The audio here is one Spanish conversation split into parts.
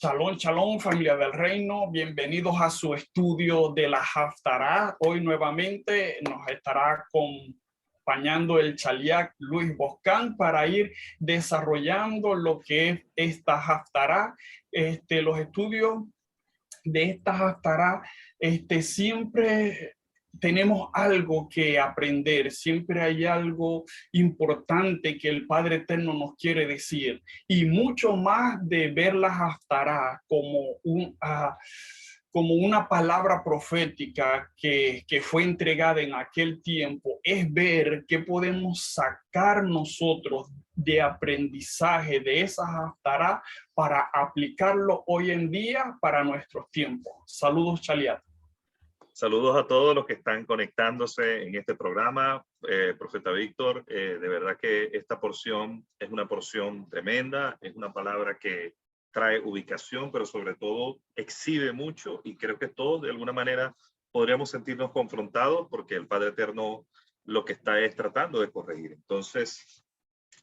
Shalom, shalom, familia del reino. Bienvenidos a su estudio de la Haftará. Hoy nuevamente nos estará acompañando el Chaliak Luis Boscán para ir desarrollando lo que es esta Haftará. Los estudios de esta Haftará, siempre tenemos algo que aprender, siempre hay algo importante que el Padre Eterno nos quiere decir, y mucho más de ver la Haftará como una palabra profética que fue entregada en aquel tiempo, es ver qué podemos sacar nosotros de aprendizaje de esa Haftará para aplicarlo hoy en día para nuestros tiempos. Saludos, Chaliat. Saludos a todos los que están conectándose en este programa. Profeta Víctor, de verdad que esta porción es una porción tremenda, es una palabra que trae ubicación, pero sobre todo exhibe mucho, y creo que todos de alguna manera podríamos sentirnos confrontados porque el Padre Eterno lo que está es tratando de corregir. Entonces,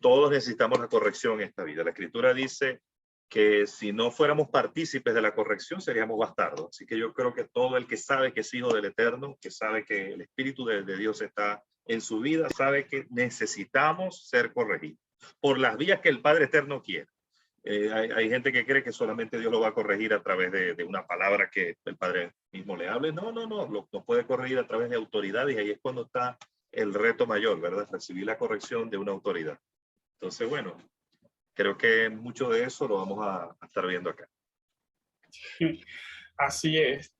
todos necesitamos la corrección en esta vida. La Escritura dice que si no fuéramos partícipes de la corrección seríamos bastardos. Así que yo creo que todo el que sabe que es hijo del Eterno, que sabe que el Espíritu de Dios está en su vida, sabe que necesitamos ser corregidos por las vías que el Padre Eterno quiere. Hay gente que cree que solamente Dios lo va a corregir a través de una palabra que el Padre mismo le hable. No, lo puede corregir a través de autoridades, y ahí es cuando está el reto mayor, ¿verdad? Recibir la corrección de una autoridad. Entonces, bueno, creo que mucho de eso lo vamos a estar viendo acá. Así es,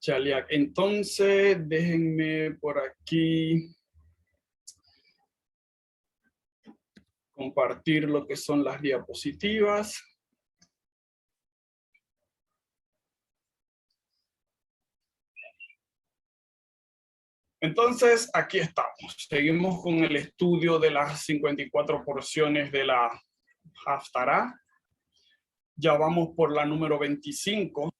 Chaliak. Entonces, déjenme por aquí compartir lo que son las diapositivas. Entonces, aquí estamos. Seguimos con el estudio de las 54 porciones de la Haftará. Ya vamos por la número 25.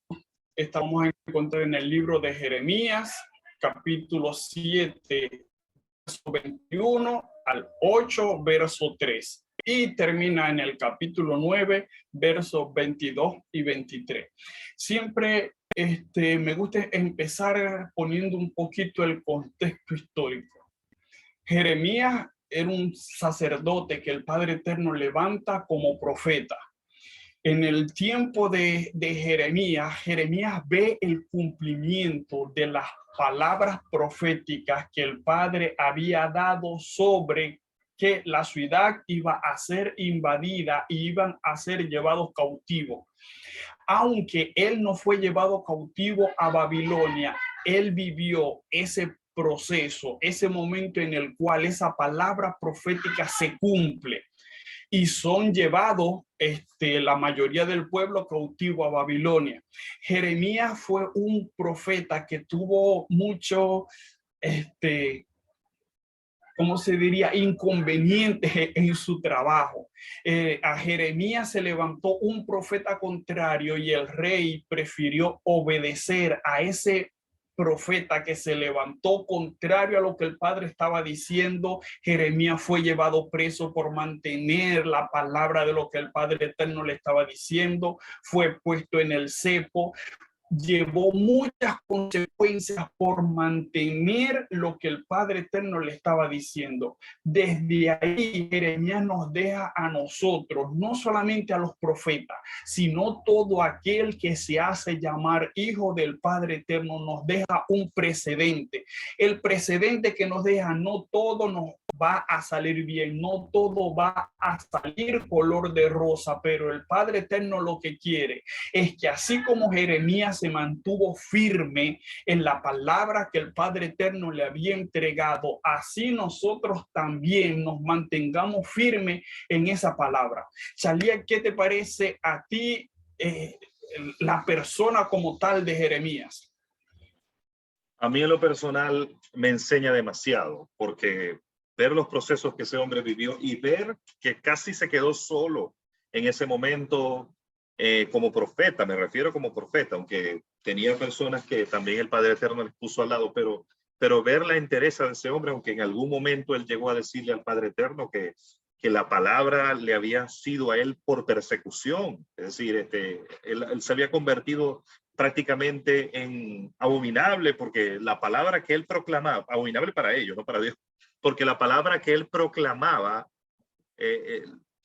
Estamos a encontrar en el libro de Jeremías, capítulo 7, verso 21 al 8, verso 3. Y termina en el capítulo 9, versos 22 y 23. Siempre me gusta empezar poniendo un poquito el contexto histórico. Jeremías era un sacerdote que el Padre Eterno levanta como profeta. En el tiempo de Jeremías, Jeremías ve el cumplimiento de las palabras proféticas que el Padre había dado sobre que la ciudad iba a ser invadida y iban a ser llevados cautivos. Aunque él no fue llevado cautivo a Babilonia, él vivió ese proceso, ese momento en el cual esa palabra profética se cumple y son llevados la mayoría del pueblo cautivo a Babilonia. Jeremías fue un profeta que tuvo mucho, ¿cómo se diría?, inconvenientes en su trabajo. A Jeremías se levantó un profeta contrario y el rey prefirió obedecer a ese profeta que se levantó contrario a lo que el Padre estaba diciendo. Jeremías fue llevado preso por mantener la palabra de lo que el Padre Eterno le estaba diciendo, fue puesto en el cepo. Llevó muchas consecuencias por mantener lo que el Padre Eterno le estaba diciendo. Desde ahí Jeremías nos deja a nosotros, no solamente a los profetas, sino todo aquel que se hace llamar hijo del Padre Eterno, nos deja un precedente. El precedente que nos deja, no todo nos va a salir bien, no todo va a salir color de rosa, pero el Padre Eterno lo que quiere es que así como Jeremías se mantuvo firme en la palabra que el Padre Eterno le había entregado, así nosotros también nos mantengamos firmes en esa palabra. Chaliak, ¿qué te parece a ti la persona como tal de Jeremías? A mí en lo personal me enseña demasiado, porque ver los procesos que ese hombre vivió y ver que casi se quedó solo en ese momento como profeta, me refiero como profeta, aunque tenía personas que también el Padre Eterno les puso al lado, pero ver la entereza de ese hombre, aunque en algún momento él llegó a decirle al Padre Eterno que que la palabra le había sido a él por persecución. Es decir, él se había convertido prácticamente en abominable, porque la palabra que él proclamaba, abominable para ellos, no para Dios, porque la palabra que él proclamaba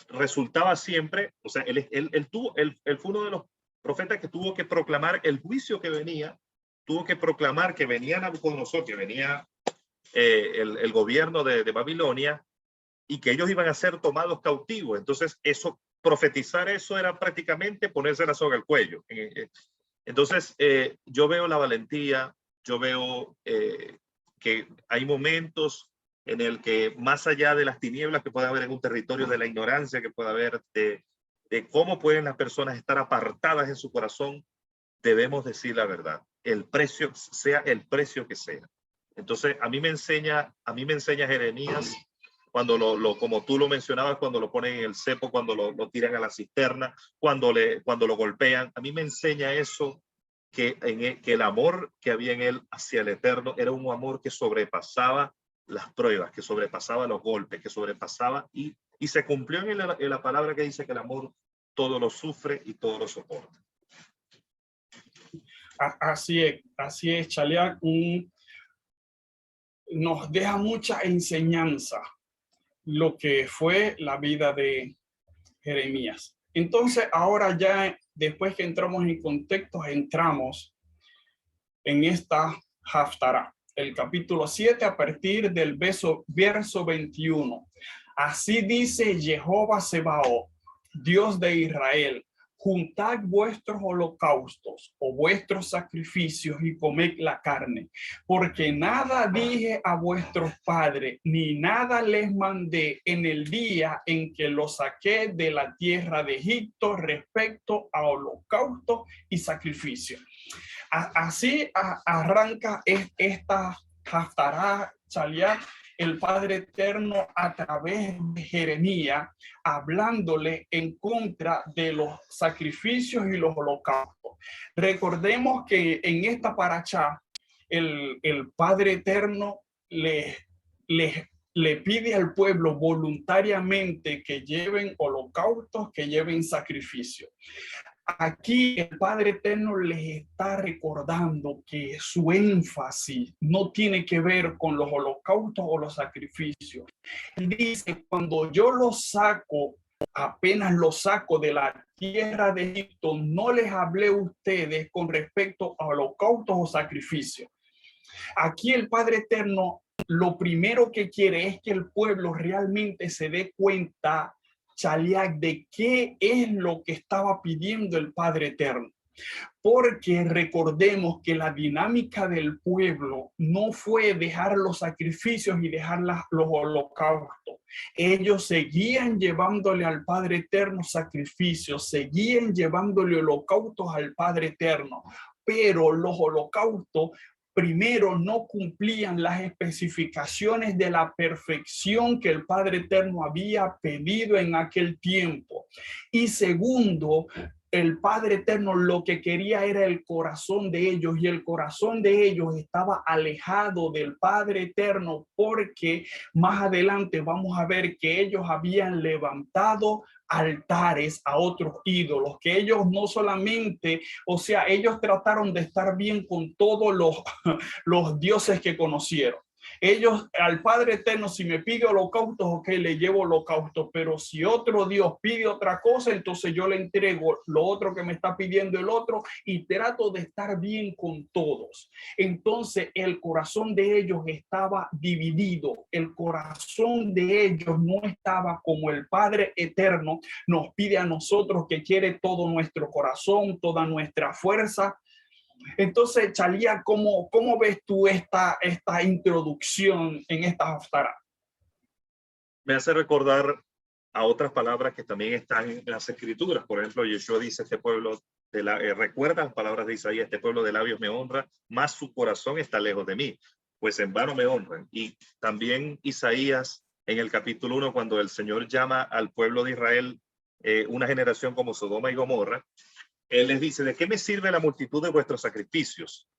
resultaba siempre, o sea, él fue uno de los profetas que tuvo que proclamar el juicio que venía, tuvo que proclamar que venía Nabucodonosor, que venía el gobierno de Babilonia, y que ellos iban a ser tomados cautivos. Entonces, profetizar eso era prácticamente ponerse la soga al cuello. Entonces, yo veo la valentía, yo veo que hay momentos en el que más allá de las tinieblas que puede haber en un territorio, de la ignorancia que puede haber, de cómo pueden las personas estar apartadas en su corazón, debemos decir la verdad, el precio, sea el precio que sea. Entonces, a mí me enseña Jeremías, cuando como tú lo mencionabas, cuando lo ponen en el cepo, cuando lo tiran a la cisterna, cuando lo golpean, a mí me enseña eso, que el amor que había en él hacia el Eterno era un amor que sobrepasaba las pruebas, que sobrepasaba los golpes, que sobrepasaba, y se cumplió en la palabra que dice que el amor todo lo sufre y todo lo soporta. Así es, Chaliac, nos deja mucha enseñanza lo que fue la vida de Jeremías. Entonces, ahora ya después que entramos en contexto, entramos en esta Haftará, el capítulo 7 a partir del verso 21. Así dice Jehová Sebaot, Dios de Israel: juntad vuestros holocaustos o vuestros sacrificios y comed la carne, porque nada dije a vuestros padres, ni nada les mandé en el día en que los saqué de la tierra de Egipto respecto a holocaustos y sacrificios. Así arranca esta Haftará, Chaliac, el Padre Eterno, a través de Jeremías, hablándole en contra de los sacrificios y los holocaustos. Recordemos que en esta paracha, el Padre Eterno le pide al pueblo voluntariamente que lleven holocaustos, que lleven sacrificios. Aquí el Padre Eterno les está recordando que su énfasis no tiene que ver con los holocaustos o los sacrificios. Él dice: cuando yo los saco, apenas los saco de la tierra de Egipto, no les hablé a ustedes con respecto a holocaustos o sacrificios. Aquí el Padre Eterno lo primero que quiere es que el pueblo realmente se dé cuenta, Chaliac, de qué es lo que estaba pidiendo el Padre Eterno. Porque recordemos que la dinámica del pueblo no fue dejar los sacrificios y dejar los holocaustos. Ellos seguían llevándole al Padre Eterno sacrificios, seguían llevándole holocaustos al Padre Eterno, pero los holocaustos primero no cumplían las especificaciones de la perfección que el Padre Eterno había pedido en aquel tiempo. Y segundo, el Padre Eterno lo que quería era el corazón de ellos, y el corazón de ellos estaba alejado del Padre Eterno, porque más adelante vamos a ver que ellos habían levantado altares a otros ídolos, que ellos no solamente, o sea, ellos trataron de estar bien con todos los dioses que conocieron. Ellos, al Padre Eterno, si me pide holocaustos, ok, le llevo holocaustos, pero si otro Dios pide otra cosa, entonces yo le entrego lo otro que me está pidiendo el otro, y trato de estar bien con todos. Entonces el corazón de ellos estaba dividido, el corazón de ellos no estaba como el Padre Eterno nos pide a nosotros, que quiere todo nuestro corazón, toda nuestra fuerza. Entonces, Chaliac, ¿cómo ves tú esta introducción en esta Haftará? Me hace recordar a otras palabras que también están en las Escrituras. Por ejemplo, Yeshua dice: este pueblo, recuerda las palabras de Isaías: este pueblo de labios me honra, mas su corazón está lejos de mí, pues en vano me honran. Y también Isaías, en el capítulo 1, cuando el Señor llama al pueblo de Israel una generación como Sodoma y Gomorra, Él les dice: ¿de qué me sirve la multitud de vuestros sacrificios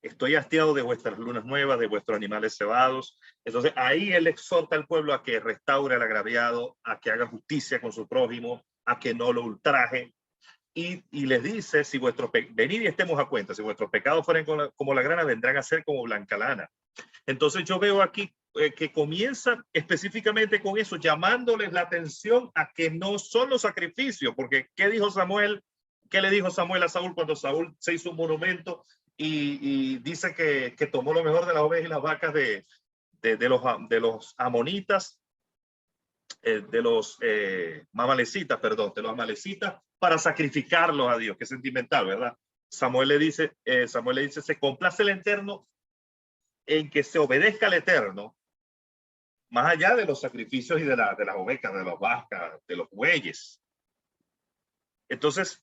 estoy hastiado de vuestras lunas nuevas, de vuestros animales cebados. Entonces ahí él exhorta al pueblo a que restaure al agraviado, a que haga justicia con su prójimo, a que no lo ultraje. Y les dice, si vuestros venid y estemos a cuenta, si vuestros pecados fueren como la grana, vendrán a ser como blanca lana. Entonces yo veo aquí que comienza específicamente con eso, llamándoles la atención a que no son los sacrificios, porque ¿qué dijo Samuel? ¿Qué le dijo Samuel a Saúl cuando Saúl se hizo un monumento y dice que tomó lo mejor de las ovejas y las vacas de los amonitas, de los amalecitas, perdón, de los amalecitas, para sacrificarlos a Dios? Qué sentimental, ¿verdad? Samuel le dice, se complace el Eterno en que se obedezca al Eterno, más allá de los sacrificios y de las ovejas, de las vacas, de los bueyes. Entonces,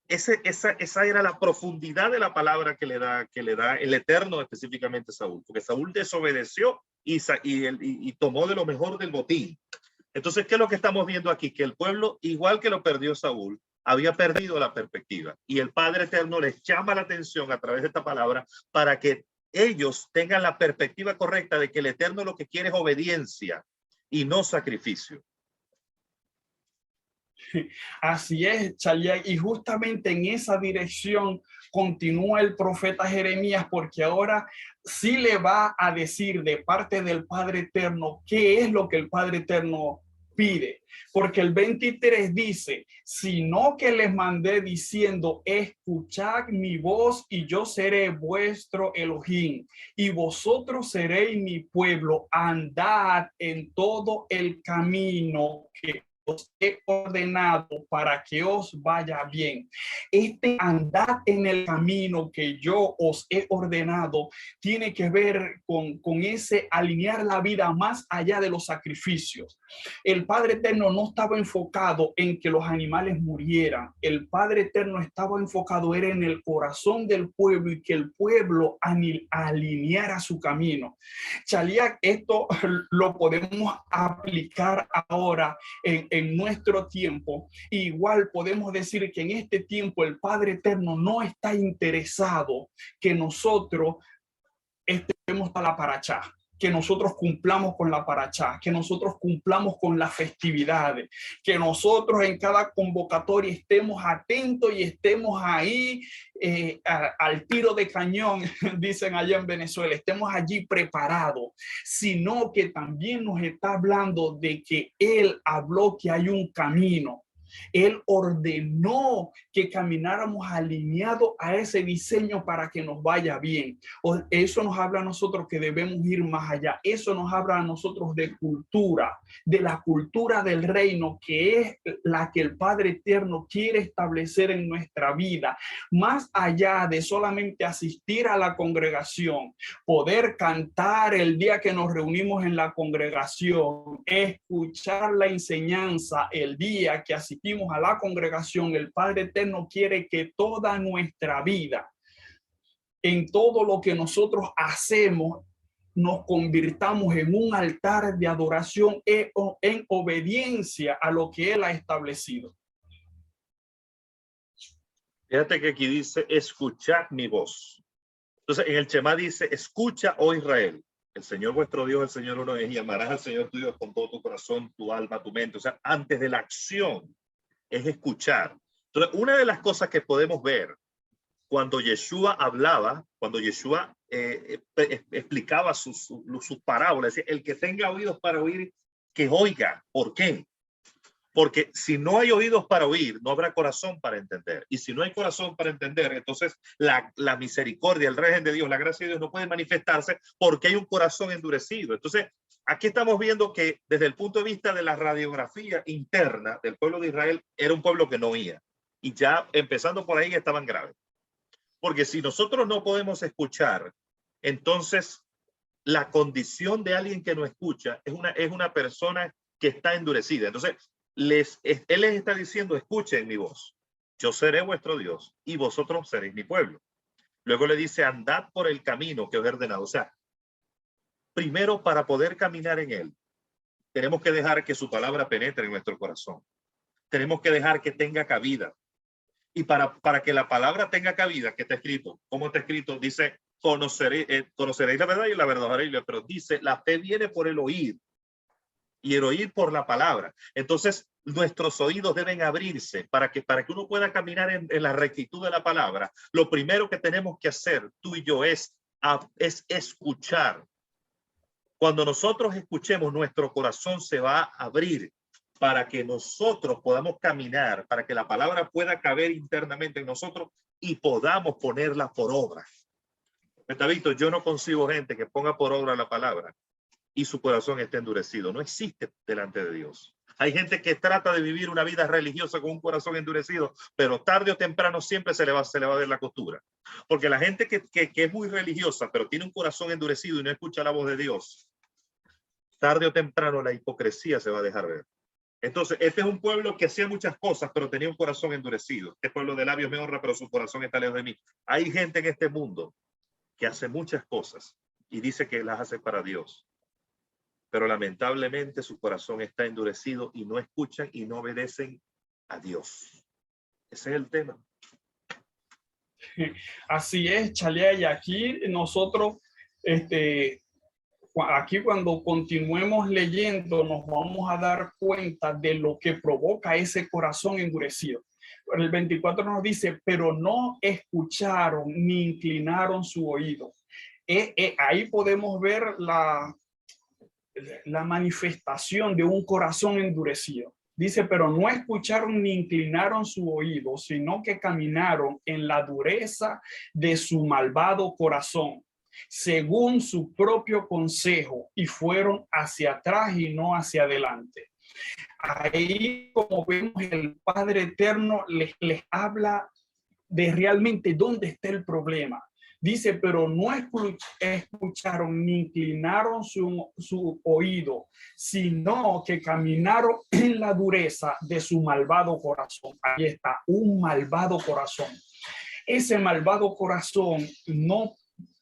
esa era la profundidad de la palabra que le da el Eterno específicamente a Saúl, porque Saúl desobedeció y tomó de lo mejor del botín. Entonces, ¿qué es lo que estamos viendo aquí? Que el pueblo, igual que lo perdió Saúl, había perdido la perspectiva. Y el Padre Eterno les llama la atención a través de esta palabra para que ellos tengan la perspectiva correcta de que el Eterno lo que quiere es obediencia y no sacrificio. Así es, Chaliak, y justamente en esa dirección continúa el profeta Jeremías, porque ahora sí le va a decir de parte del Padre Eterno qué es lo que el Padre Eterno pide, porque el 23 dice, sino que les mandé diciendo, escuchad mi voz y yo seré vuestro Elohim y vosotros seréis mi pueblo, andad en todo el camino que os he ordenado para que os vaya bien. Andad en el camino que yo os he ordenado tiene que ver con ese alinear la vida más allá de los sacrificios. El Padre Eterno no estaba enfocado en que los animales murieran. El Padre Eterno estaba enfocado era en el corazón del pueblo y que el pueblo alineara su camino. Chaliak, esto lo podemos aplicar ahora en nuestro tiempo. Igual podemos decir que en este tiempo el Padre Eterno no está interesado que nosotros estemos a la paracha, que nosotros cumplamos con la paracha, que nosotros cumplamos con las festividades, que nosotros en cada convocatoria estemos atentos y estemos ahí al tiro de cañón, dicen allá en Venezuela, estemos allí preparados, sino que también nos está hablando de que Él habló que hay un camino. Él ordenó que camináramos alineados a ese diseño para que nos vaya bien. Eso nos habla a nosotros que debemos ir más allá. Eso nos habla a nosotros de cultura, de la cultura del reino, que es la que el Padre Eterno quiere establecer en nuestra vida. Más allá de solamente asistir a la congregación, poder cantar el día que nos reunimos en la congregación, escuchar la enseñanza el día que asistimos a la congregación, el Padre Eterno quiere que toda nuestra vida, en todo lo que nosotros hacemos, nos convirtamos en un altar de adoración en obediencia a lo que Él ha establecido. Fíjate que aquí dice, escuchad mi voz. Entonces en el Shema dice, escucha, oh Israel, el Señor vuestro Dios, el Señor uno es, y amarás al Señor tu Dios con todo tu corazón, tu alma, tu mente. O sea, antes de la acción es escuchar. Entonces, una de las cosas que podemos ver cuando Yeshua hablaba, cuando Yeshua explicaba sus parábolas, decía, el que tenga oídos para oír, que oiga. ¿Por qué? Porque si no hay oídos para oír, no habrá corazón para entender. Y si no hay corazón para entender, entonces la misericordia, el régimen de Dios, la gracia de Dios no puede manifestarse porque hay un corazón endurecido. Entonces, aquí estamos viendo que desde el punto de vista de la radiografía interna del pueblo de Israel, era un pueblo que no oía. Y ya empezando por ahí estaban graves. Porque si nosotros no podemos escuchar, entonces la condición de alguien que no escucha es una persona que está endurecida. Entonces, él les está diciendo, escuchen mi voz. Yo seré vuestro Dios y vosotros seréis mi pueblo. Luego le dice, andad por el camino que os he ordenado. O sea, primero, para poder caminar en él, tenemos que dejar que su palabra penetre en nuestro corazón. Tenemos que dejar que tenga cabida. Y para que la palabra tenga cabida, ¿qué está escrito? ¿Cómo está escrito? Dice, conoceréis la verdad y la verdad os haréis libre. Pero dice, la fe viene por el oír y el oír por la palabra. Entonces, nuestros oídos deben abrirse para que uno pueda caminar en la rectitud de la palabra. Lo primero que tenemos que hacer, tú y yo, es escuchar. Cuando nosotros escuchemos, nuestro corazón se va a abrir para que nosotros podamos caminar, para que la palabra pueda caber internamente en nosotros y podamos ponerla por obra. Víctor, yo no concibo gente que ponga por obra la palabra y su corazón esté endurecido. No existe delante de Dios. Hay gente que trata de vivir una vida religiosa con un corazón endurecido, pero tarde o temprano siempre se le va a ver la costura. Porque la gente que es muy religiosa, pero tiene un corazón endurecido y no escucha la voz de Dios, tarde o temprano la hipocresía se va a dejar ver. Entonces, este es un pueblo que hacía muchas cosas, pero tenía un corazón endurecido. Este pueblo de labios me honra, pero su corazón está lejos de mí. Hay gente en este mundo que hace muchas cosas y dice que las hace para Dios, pero lamentablemente su corazón está endurecido y no escuchan y no obedecen a Dios. Ese es el tema. Así es, Chalea, y aquí nosotros, aquí cuando continuemos leyendo, nos vamos a dar cuenta de lo que provoca ese corazón endurecido. El 24 nos dice, pero no escucharon ni inclinaron su oído. Ahí podemos ver la manifestación de un corazón endurecido. Dice, pero no escucharon ni inclinaron su oído, sino que caminaron en la dureza de su malvado corazón, según su propio consejo, y fueron hacia atrás y no hacia adelante. Ahí, como vemos, el Padre Eterno les habla de realmente dónde está el problema. Dice, pero no escucharon ni inclinaron su oído, sino que caminaron en la dureza de su malvado corazón. Ahí está, un malvado corazón. Ese malvado corazón no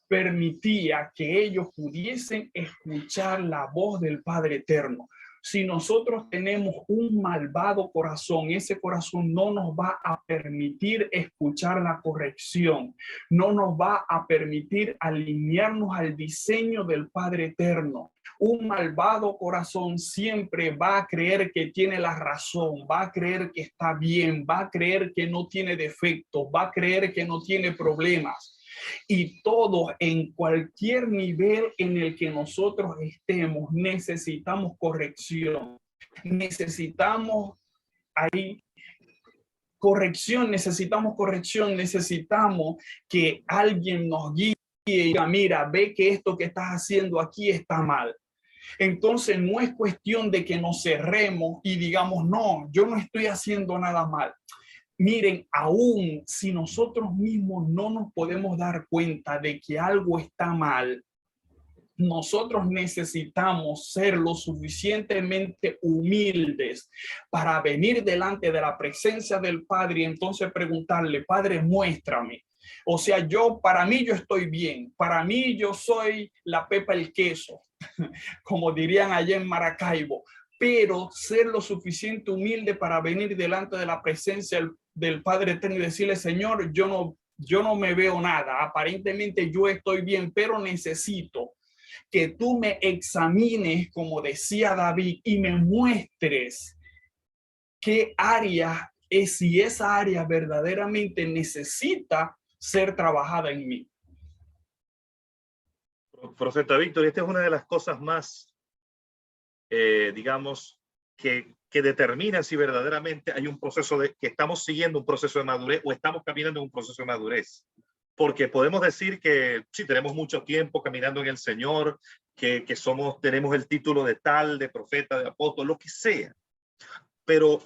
permitía que ellos pudiesen escuchar la voz del Padre Eterno. Si nosotros tenemos un malvado corazón, ese corazón no nos va a permitir escuchar la corrección, no nos va a permitir alinearnos al diseño del Padre Eterno. Un malvado corazón siempre va a creer que tiene la razón, va a creer que está bien, va a creer que no tiene defectos, va a creer que no tiene problemas. Y todos, en cualquier nivel en el que nosotros estemos, necesitamos corrección. Necesitamos necesitamos que alguien nos guíe y diga, mira, ve que esto que estás haciendo aquí está mal. Entonces no es cuestión de que nos cerremos y digamos, no, yo no estoy haciendo nada mal. Miren, aún si nosotros mismos no nos podemos dar cuenta de que algo está mal, nosotros necesitamos ser lo suficientemente humildes para venir delante de la presencia del Padre y entonces preguntarle, Padre, muéstrame. O sea, para mí yo estoy bien, para mí yo soy la pepa el queso, como dirían allá en Maracaibo, pero ser lo suficiente humilde para venir delante de la presencia del Padre Eterno y decirle, Señor, yo no me veo nada, aparentemente yo estoy bien, pero necesito que tú me examines, como decía David, y me muestres qué área es, si esa área verdaderamente necesita ser trabajada en mí. Profeta Víctor, esta es una de las cosas más, digamos, que determina si verdaderamente hay un proceso que estamos siguiendo un proceso de madurez o estamos caminando en un proceso de madurez. Porque podemos decir que sí, tenemos mucho tiempo caminando en el Señor, que tenemos el título de tal, de profeta, de apóstol, lo que sea. Pero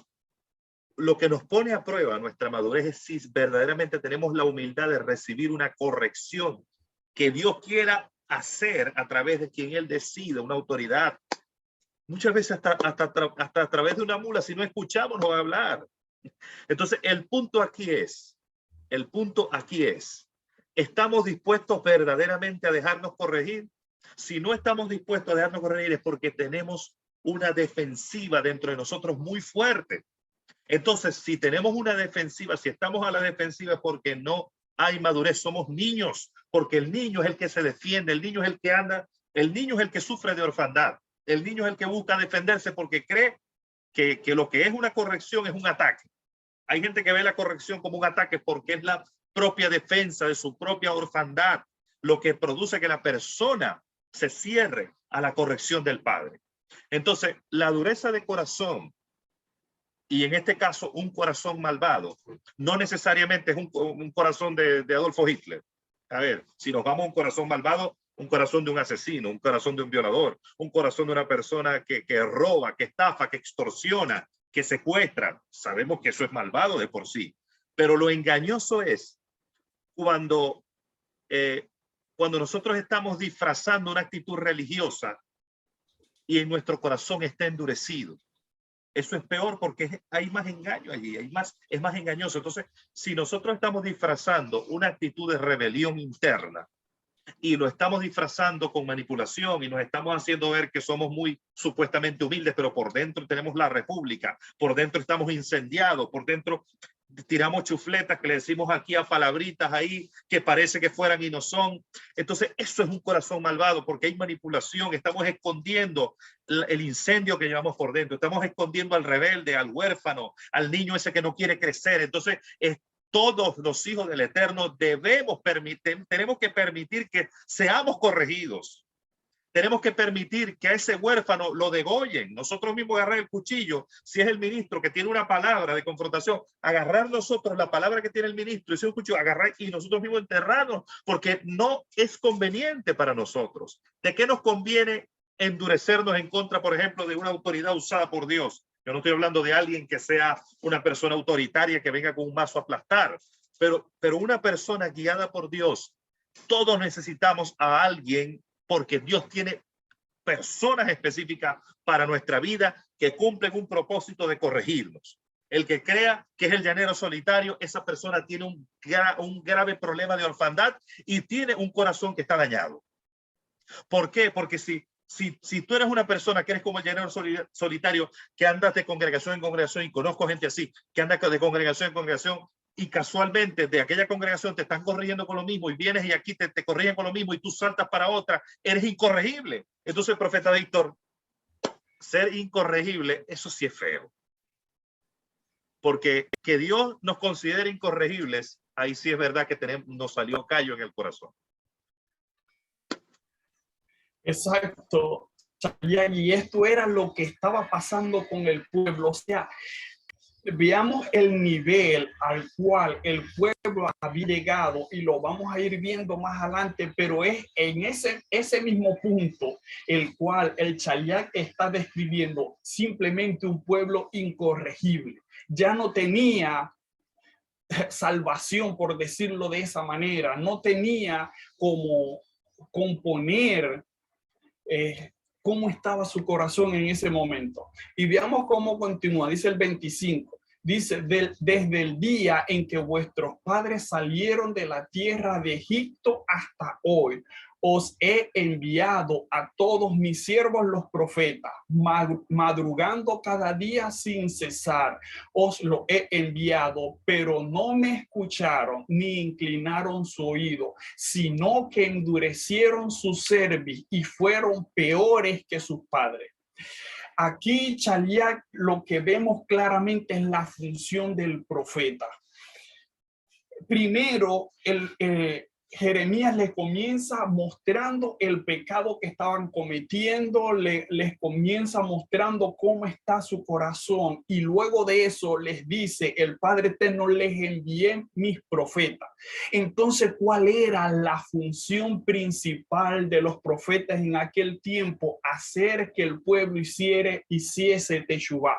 lo que nos pone a prueba nuestra madurez es si verdaderamente tenemos la humildad de recibir una corrección que Dios quiera hacer a través de quien Él decida, una autoridad. Muchas veces hasta a través de una mula, si no escuchamos, no va a hablar. Entonces, el punto aquí es, ¿estamos dispuestos verdaderamente a dejarnos corregir? Si no estamos dispuestos a dejarnos corregir es porque tenemos una defensiva dentro de nosotros muy fuerte. Entonces, si tenemos una defensiva, si estamos a la defensiva es porque no hay madurez, somos niños, porque el niño es el que se defiende, el niño es el que anda, el niño es el que sufre de orfandad, el niño es el que busca defenderse porque cree que lo que es una corrección es un ataque. Hay gente que ve la corrección como un ataque porque es la propia defensa de su propia orfandad, lo que produce que la persona se cierre a la corrección del padre. Entonces, la dureza de corazón, y en este caso un corazón malvado, no necesariamente es un corazón de Adolfo Hitler. A ver, si nos vamos a un corazón malvado, un corazón de un asesino, un corazón de un violador, un corazón de una persona que roba, que estafa, que extorsiona, que secuestra. Sabemos que eso es malvado de por sí. Pero lo engañoso es cuando nosotros estamos disfrazando una actitud religiosa y en nuestro corazón está endurecido. Eso es peor porque hay más engaño allí, es más engañoso. Entonces, si nosotros estamos disfrazando una actitud de rebelión interna y lo estamos disfrazando con manipulación y nos estamos haciendo ver que somos muy supuestamente humildes, pero por dentro tenemos la república, por dentro estamos incendiados, por dentro tiramos chufletas que le decimos aquí a palabritas ahí que parece que fueran y no son. Entonces eso es un corazón malvado porque hay manipulación, estamos escondiendo el incendio que llevamos por dentro, estamos escondiendo al rebelde, al huérfano, al niño ese que no quiere crecer. Entonces todos los hijos del Eterno tenemos que permitir que seamos corregidos. Tenemos que permitir que a ese huérfano lo degollen. Nosotros mismos agarrar el cuchillo, si es el ministro que tiene una palabra de confrontación, agarrar nosotros la palabra que tiene el ministro, ese cuchillo, agarrar y nosotros mismos enterrarnos, porque no es conveniente para nosotros. ¿De qué nos conviene endurecernos en contra, por ejemplo, de una autoridad usada por Dios? Yo no estoy hablando de alguien que sea una persona autoritaria que venga con un mazo a aplastar, pero una persona guiada por Dios. Todos necesitamos a alguien porque Dios tiene personas específicas para nuestra vida que cumplen un propósito de corregirnos. El que crea que es el llanero solitario, esa persona tiene un grave problema de orfandad y tiene un corazón que está dañado. ¿Por qué? Porque si tú eres una persona que eres como el llanero solitario, que andas de congregación en congregación, y conozco gente así, que anda de congregación en congregación, y casualmente de aquella congregación te están corrigiendo con lo mismo y vienes y aquí te corrigen con lo mismo y tú saltas para otra, eres incorregible. Entonces, profeta Víctor, ser incorregible, eso sí es feo. Porque que Dios nos considere incorregibles, ahí sí es verdad que nos salió callo en el corazón. Exacto. Y esto era lo que estaba pasando con el pueblo. O sea, veamos el nivel al cual el pueblo había llegado y lo vamos a ir viendo más adelante, pero es en ese mismo punto el cual el Chaliac está describiendo simplemente un pueblo incorregible. Ya no tenía salvación, por decirlo de esa manera, no tenía como componer cómo estaba su corazón en ese momento. Y veamos cómo continúa, dice el 25. Dice, desde el día en que vuestros padres salieron de la tierra de Egipto hasta hoy, os he enviado a todos mis siervos los profetas, madrugando cada día sin cesar. Os lo he enviado, pero no me escucharon ni inclinaron su oído, sino que endurecieron su cerviz y fueron peores que sus padres. Aquí, Chaliac, lo que vemos claramente es la función del profeta. Primero, Jeremías les comienza mostrando el pecado que estaban cometiendo, les comienza mostrando cómo está su corazón, y luego de eso les dice, el Padre Eterno, les envié mis profetas. Entonces, ¿cuál era la función principal de los profetas en aquel tiempo? Hacer que el pueblo hiciese teshuvá,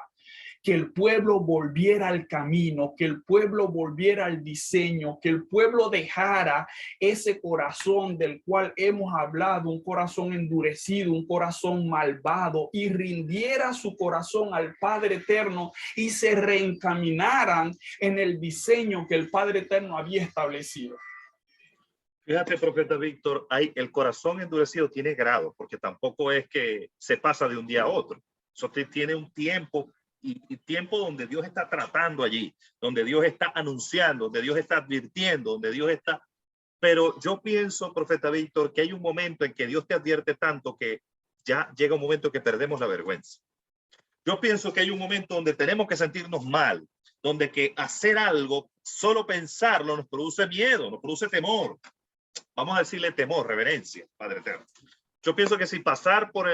que el pueblo volviera al camino, que el pueblo volviera al diseño, que el pueblo dejara ese corazón del cual hemos hablado, un corazón endurecido, un corazón malvado, y rindiera su corazón al Padre Eterno y se reencaminaran en el diseño que el Padre Eterno había establecido. Fíjate, profeta Víctor, el corazón endurecido tiene grados, porque tampoco es que se pasa de un día a otro. Eso tiene un tiempo y tiempo donde Dios está tratando allí, donde Dios está anunciando, donde Dios está advirtiendo, donde Dios está... Pero yo pienso, profeta Víctor, que hay un momento en que Dios te advierte tanto que ya llega un momento que perdemos la vergüenza. Yo pienso que hay un momento donde tenemos que sentirnos mal, donde que hacer algo, solo pensarlo nos produce miedo, nos produce temor. Vamos a decirle temor, reverencia, Padre Eterno. Yo pienso que si pasar por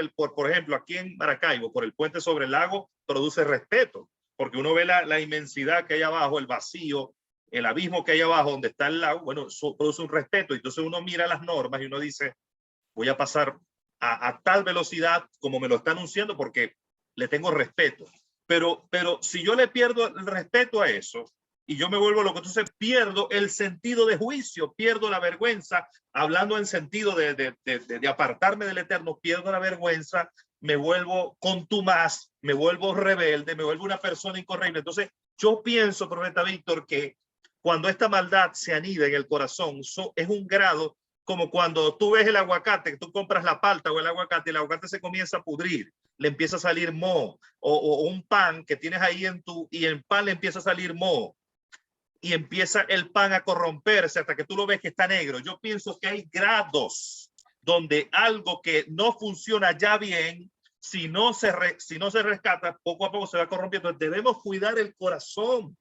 ejemplo, aquí en Maracaibo, por el puente sobre el lago, produce respeto, porque uno ve la inmensidad que hay abajo, el vacío, el abismo que hay abajo donde está el lago, bueno, eso produce un respeto. Entonces uno mira las normas y uno dice, voy a pasar a tal velocidad como me lo está anunciando porque le tengo respeto. Pero si yo le pierdo el respeto a eso y yo me vuelvo loco, entonces pierdo el sentido de juicio, pierdo la vergüenza, hablando en sentido de apartarme del Eterno, pierdo la vergüenza, me vuelvo contumaz, me vuelvo rebelde, me vuelvo una persona incorrecta. Entonces yo pienso, profeta Víctor, que cuando esta maldad se anida en el corazón, es un grado como cuando tú ves el aguacate, que tú compras la palta o el aguacate se comienza a pudrir, le empieza a salir moho, o un pan que tienes ahí y el pan le empieza a salir moho, y empieza el pan a corromperse hasta que tú lo ves que está negro. Yo pienso que hay grados donde algo que no funciona ya bien, si no se rescata, poco a poco se va corrompiendo. Debemos cuidar el corazón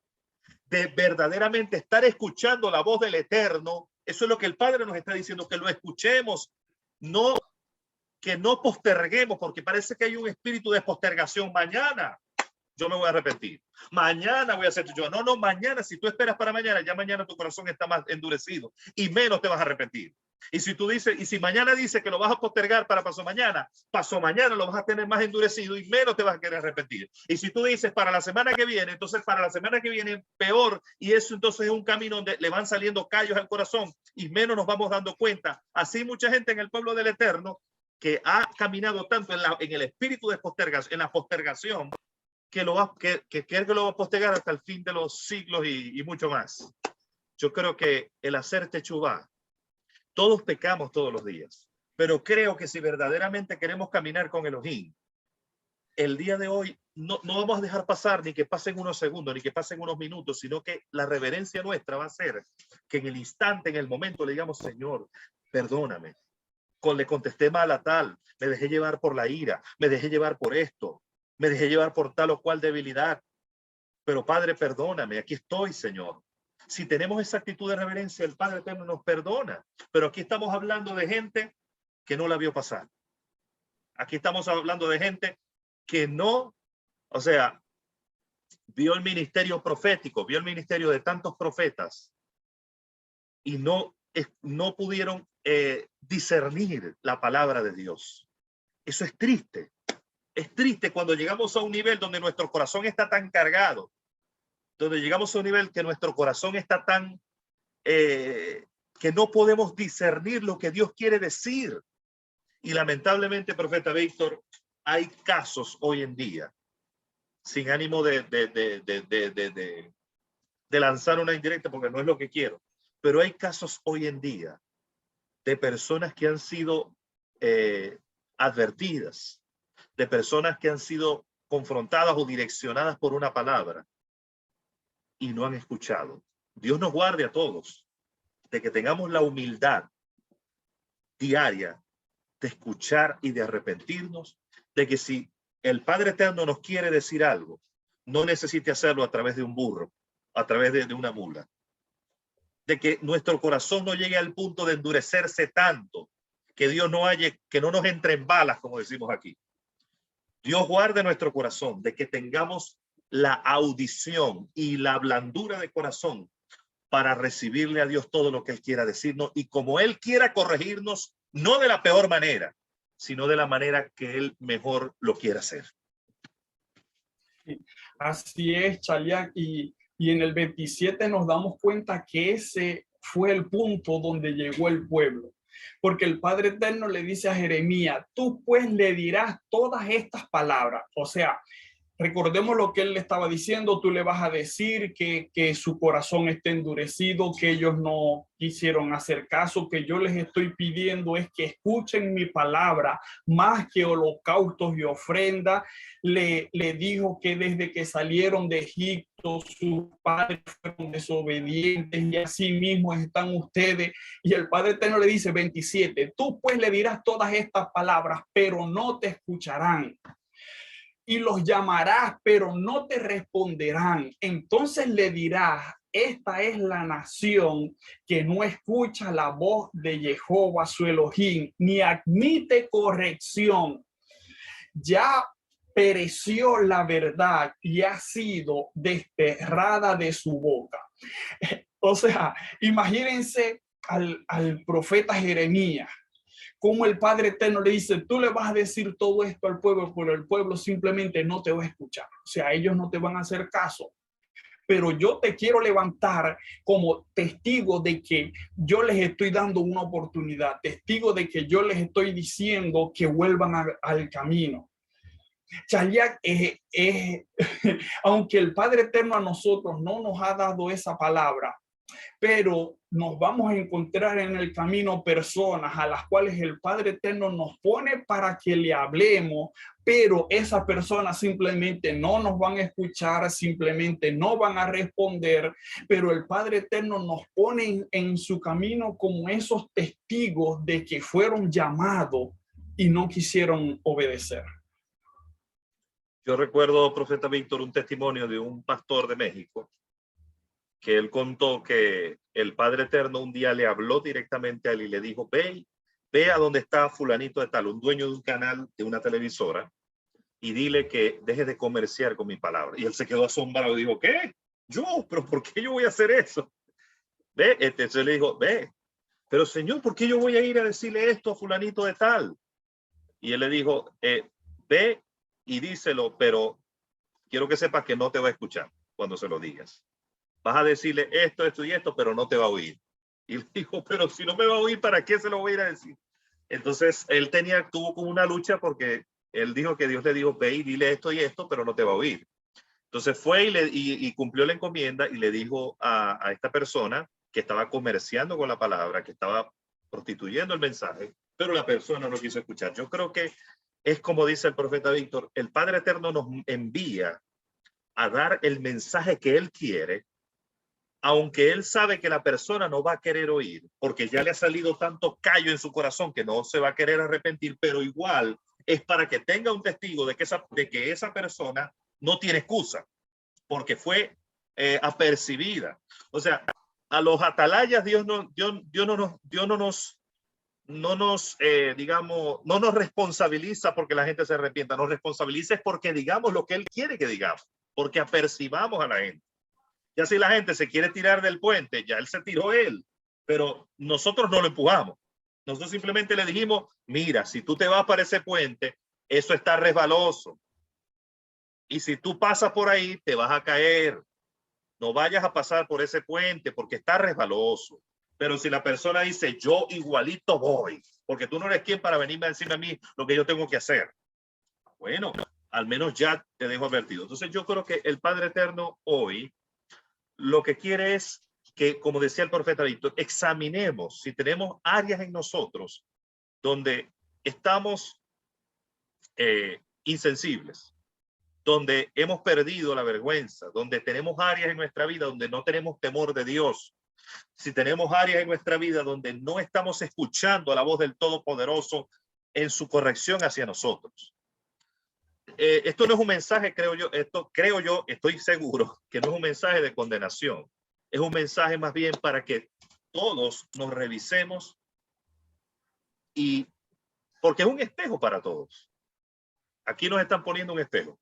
de verdaderamente estar escuchando la voz del Eterno. Eso es lo que el Padre nos está diciendo, que lo escuchemos, no que no posterguemos, porque parece que hay un espíritu de postergación. Mañana yo me voy a arrepentir, mañana voy a hacer yo. No, mañana, si tú esperas para mañana, ya mañana tu corazón está más endurecido y menos te vas a arrepentir. Y si tú dices, y si mañana dice que lo vas a postergar para pasó mañana lo vas a tener más endurecido y menos te vas a querer arrepentir. Y si tú dices para la semana que viene, entonces para la semana que viene peor, y eso entonces es un camino donde le van saliendo callos al corazón y menos nos vamos dando cuenta. Así mucha gente en el pueblo del Eterno que ha caminado tanto en el espíritu de postergación, en la postergación, que lo va a postergar hasta el fin de los siglos y mucho más. Yo creo que el hacer techubá, todos pecamos todos los días, pero creo que si verdaderamente queremos caminar con Elohim, el día de hoy no vamos a dejar pasar ni que pasen unos segundos, ni que pasen unos minutos, sino que la reverencia nuestra va a ser que en el instante, en el momento, le digamos, Señor, perdóname. Le contesté mal a tal, me dejé llevar por la ira, me dejé llevar por esto, me dejé llevar por tal o cual debilidad. Pero Padre, perdóname, aquí estoy, Señor. Si tenemos esa actitud de reverencia, el Padre Eterno nos perdona. Pero aquí estamos hablando de gente que no la vio pasar. Aquí estamos hablando de gente que no, o sea, vio el ministerio profético, vio el ministerio de tantos profetas y no pudieron discernir la palabra de Dios. Eso es triste. Es triste cuando llegamos a un nivel donde nuestro corazón está tan cargado, donde llegamos a un nivel que nuestro corazón está tan, que no podemos discernir lo que Dios quiere decir. Y lamentablemente, profeta Víctor, hay casos hoy en día, sin ánimo de lanzar una indirecta, porque no es lo que quiero, pero hay casos hoy en día de personas que han sido advertidas, de personas que han sido confrontadas o direccionadas por una palabra y no han escuchado. Dios nos guarde a todos de que tengamos la humildad diaria de escuchar y de arrepentirnos, de que si el Padre Eterno nos quiere decir algo, no necesite hacerlo a través de un burro, a través de una mula. De que nuestro corazón no llegue al punto de endurecerse tanto, que Dios que no nos entre en balas, como decimos aquí. Dios guarde nuestro corazón, de que tengamos la audición y la blandura de corazón para recibirle a Dios todo lo que Él quiera decirnos y como Él quiera corregirnos, no de la peor manera, sino de la manera que Él mejor lo quiera hacer. Así es, Chaliak, y en el 27 nos damos cuenta que ese fue el punto donde llegó el pueblo. Porque el Padre Eterno le dice a Jeremías, tú pues le dirás todas estas palabras. O sea, Recordemos lo que él le estaba diciendo. Tú le vas a decir que su corazón está endurecido, que ellos no quisieron hacer caso, que yo les estoy pidiendo es que escuchen mi palabra más que holocaustos y ofrenda. Le dijo que desde que salieron de Egipto sus padres fueron desobedientes y así mismo están ustedes. Y el Padre Eterno le dice 27, tú pues le dirás todas estas palabras, pero no te escucharán. Y los llamarás, pero no te responderán. Entonces le dirás, esta es la nación que no escucha la voz de Jehová su Elohim, ni admite corrección. Ya pereció la verdad y ha sido desterrada de su boca. O sea, imagínense al profeta Jeremías, como el Padre Eterno le dice, tú le vas a decir todo esto al pueblo, pero el pueblo simplemente no te va a escuchar. O sea, ellos no te van a hacer caso. Pero yo te quiero levantar como testigo de que yo les estoy dando una oportunidad, testigo de que yo les estoy diciendo que vuelvan al camino. Chaliak, aunque el Padre Eterno a nosotros no nos ha dado esa palabra, pero nos vamos a encontrar en el camino personas a las cuales el Padre Eterno nos pone para que le hablemos, pero esas personas simplemente no nos van a escuchar, simplemente no van a responder, pero el Padre Eterno nos pone en su camino como esos testigos de que fueron llamados y no quisieron obedecer. Yo recuerdo, profeta Víctor, un testimonio de un pastor de México que él contó que el Padre Eterno un día le habló directamente a él y le dijo, ve a donde está fulanito de tal, un dueño de un canal, de una televisora, y dile que deje de comerciar con mi palabra. Y él se quedó asombrado y dijo, ¿qué? Yo, pero ¿por qué yo voy a hacer eso? Entonces le dijo, pero señor, ¿por qué yo voy a ir a decirle esto a fulanito de tal? Y él le dijo, ve y díselo, pero quiero que sepas que no te va a escuchar cuando se lo digas. Vas a decirle esto y esto, pero no te va a oír. Y le dijo, pero si no me va a oír, ¿para qué se lo voy a ir a decir? Entonces él tuvo como una lucha porque él dijo que Dios le dijo, ve y dile esto y esto, pero no te va a oír. Entonces fue y cumplió la encomienda y le dijo a esta persona que estaba comerciando con la palabra, que estaba prostituyendo el mensaje, pero la persona no quiso escuchar. Yo creo que es como dice el profeta Víctor, el Padre Eterno nos envía a dar el mensaje que Él quiere, aunque Él sabe que la persona no va a querer oír, porque ya le ha salido tanto callo en su corazón que no se va a querer arrepentir, pero igual es para que tenga un testigo de que esa persona no tiene excusa, porque fue apercibida. O sea, a los atalayas Dios no nos responsabiliza porque la gente se arrepienta, nos responsabiliza es porque digamos lo que Él quiere que digamos, porque apercibamos a la gente. Ya si la gente se quiere tirar del puente, ya él se tiró él, pero nosotros no lo empujamos. Nosotros simplemente le dijimos, mira, si tú te vas para ese puente, eso está resbaloso. Y si tú pasas por ahí, te vas a caer. No vayas a pasar por ese puente porque está resbaloso. Pero si la persona dice, yo igualito voy, porque tú no eres quien para venirme a decirme a mí lo que yo tengo que hacer. Bueno, al menos ya te dejo advertido. Entonces yo creo que el Padre Eterno hoy lo que quiere es que, como decía el profeta Víctor, examinemos si tenemos áreas en nosotros donde estamos insensibles, donde hemos perdido la vergüenza, donde tenemos áreas en nuestra vida donde no tenemos temor de Dios, si tenemos áreas en nuestra vida donde no estamos escuchando la voz del Todopoderoso en su corrección hacia nosotros. Esto no es un mensaje, estoy seguro que no es un mensaje de condenación. Es un mensaje más bien para que todos nos revisemos y porque es un espejo para todos. Aquí nos están poniendo un espejo.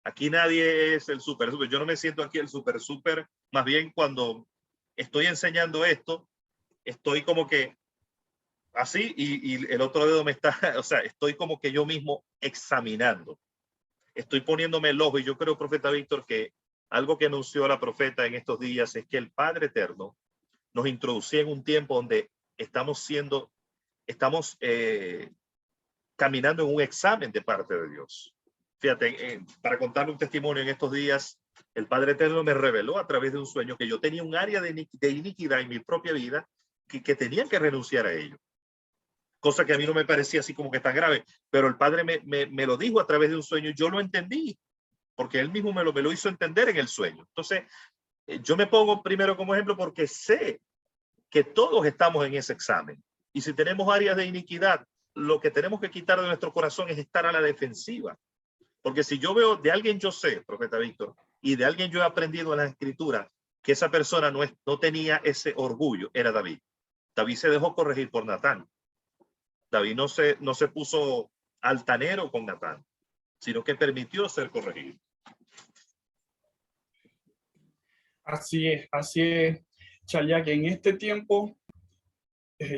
Aquí nadie es el super. Yo no me siento aquí el super. Más bien cuando estoy enseñando esto, estoy como que así y el otro dedo me está, o sea, estoy como que yo mismo examinando. Estoy poniéndome el ojo y yo creo, profeta Víctor, que algo que anunció la profeta en estos días es que el Padre Eterno nos introducía en un tiempo donde estamos caminando en un examen de parte de Dios. Fíjate, para contar un testimonio en estos días, el Padre Eterno me reveló a través de un sueño que yo tenía un área de iniquidad en mi propia vida que tenía que renunciar a ello. Cosa que a mí no me parecía así como que tan grave, pero el Padre me lo dijo a través de un sueño y yo lo entendí, porque Él mismo me lo hizo entender en el sueño. Entonces, yo me pongo primero como ejemplo porque sé que todos estamos en ese examen. Y si tenemos áreas de iniquidad, lo que tenemos que quitar de nuestro corazón es estar a la defensiva. Porque si yo veo de alguien, yo sé, profeta Víctor, y de alguien yo he aprendido en la escritura que esa persona no tenía ese orgullo, era David. David se dejó corregir por Natán. David no se puso altanero con Natán, sino que permitió ser corregido. Así es, Chalia, que en este tiempo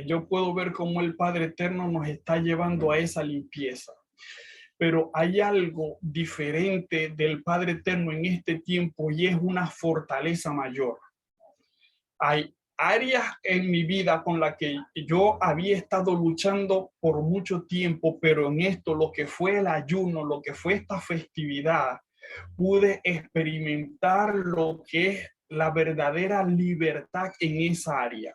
yo puedo ver cómo el Padre Eterno nos está llevando a esa limpieza. Pero hay algo diferente del Padre Eterno en este tiempo y es una fortaleza mayor. Hay áreas en mi vida con las que yo había estado luchando por mucho tiempo, pero en esto, lo que fue el ayuno, lo que fue esta festividad, pude experimentar lo que es la verdadera libertad en esa área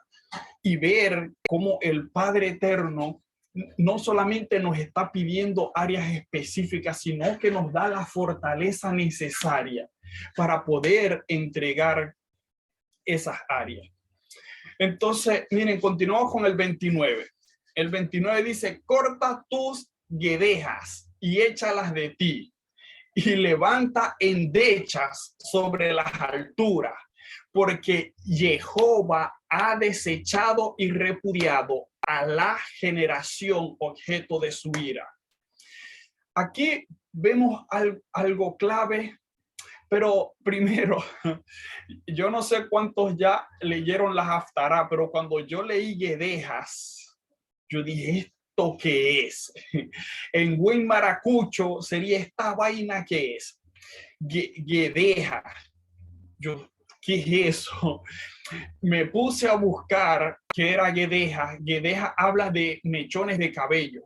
y ver cómo el Padre Eterno no solamente nos está pidiendo áreas específicas, sino que nos da la fortaleza necesaria para poder entregar esas áreas. Entonces, miren, continuamos con el 29. El 29 dice, corta tus guedejas y échalas de ti, y levanta endechas sobre las alturas, porque Jehová ha desechado y repudiado a la generación objeto de su ira. Aquí vemos algo clave, pero primero, yo no sé cuántos ya leyeron las Haftará, pero cuando yo leí guedejas, yo dije, ¿esto qué es? En buen maracucho sería esta vaina que es guedeja. Yo, ¿qué es eso? Me puse a buscar qué era guedeja. Guedeja habla de mechones de cabello.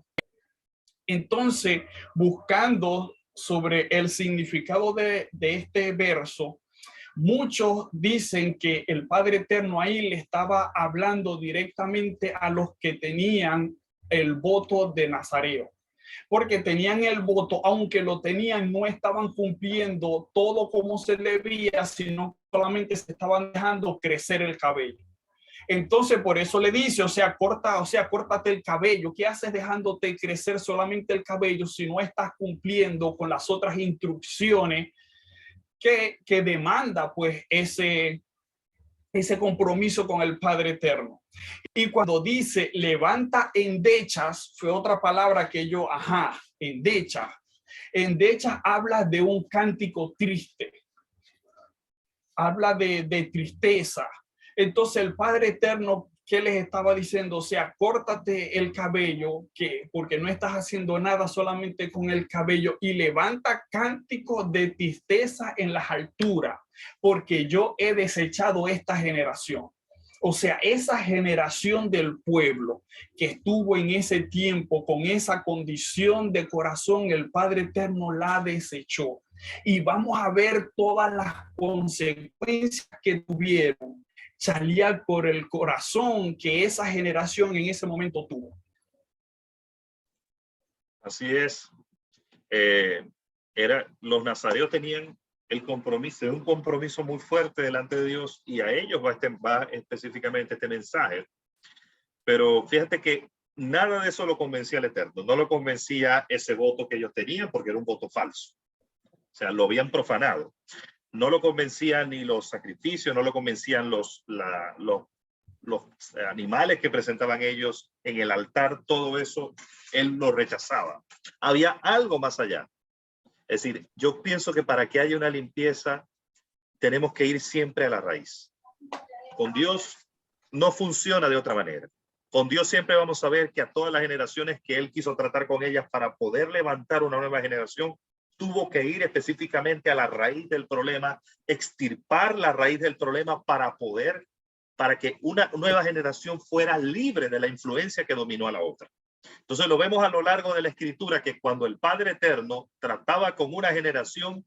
Entonces, buscando sobre el significado de este verso, muchos dicen que el Padre Eterno ahí le estaba hablando directamente a los que tenían el voto de Nazareo, porque tenían el voto, aunque lo tenían, no estaban cumpliendo todo como se debía, sino solamente se estaban dejando crecer el cabello. Entonces, por eso le dice, córtate el cabello. ¿Qué haces dejándote crecer solamente el cabello si no estás cumpliendo con las otras instrucciones que demanda pues ese compromiso con el Padre Eterno? Y cuando dice levanta endechas, fue otra palabra que yo, endechas. Endechas habla de un cántico triste, habla de tristeza. Entonces el Padre Eterno, ¿qué les estaba diciendo? O sea, córtate el cabello, porque no estás haciendo nada solamente con el cabello, y levanta cánticos de tristeza en las alturas, porque yo he desechado esta generación. O sea, esa generación del pueblo que estuvo en ese tiempo con esa condición de corazón, el Padre Eterno la desechó. Y vamos a ver todas las consecuencias que tuvieron salía por el corazón que esa generación en ese momento tuvo. Así es. Los nazareos tenían el compromiso, un compromiso muy fuerte delante de Dios, y a ellos va específicamente este mensaje. Pero fíjate que nada de eso lo convencía al Eterno. No lo convencía ese voto que ellos tenían, porque era un voto falso. O sea, lo habían profanado. No lo convencían ni los sacrificios, no lo convencían los animales que presentaban ellos en el altar. Todo eso él lo rechazaba. Había algo más allá. Es decir, yo pienso que para que haya una limpieza tenemos que ir siempre a la raíz. Con Dios no funciona de otra manera. Con Dios siempre vamos a ver que a todas las generaciones que él quiso tratar con ellas para poder levantar una nueva generación, tuvo que ir específicamente a la raíz del problema, extirpar la raíz del problema para que una nueva generación fuera libre de la influencia que dominó a la otra. Entonces lo vemos a lo largo de la escritura que cuando el Padre Eterno trataba con una generación,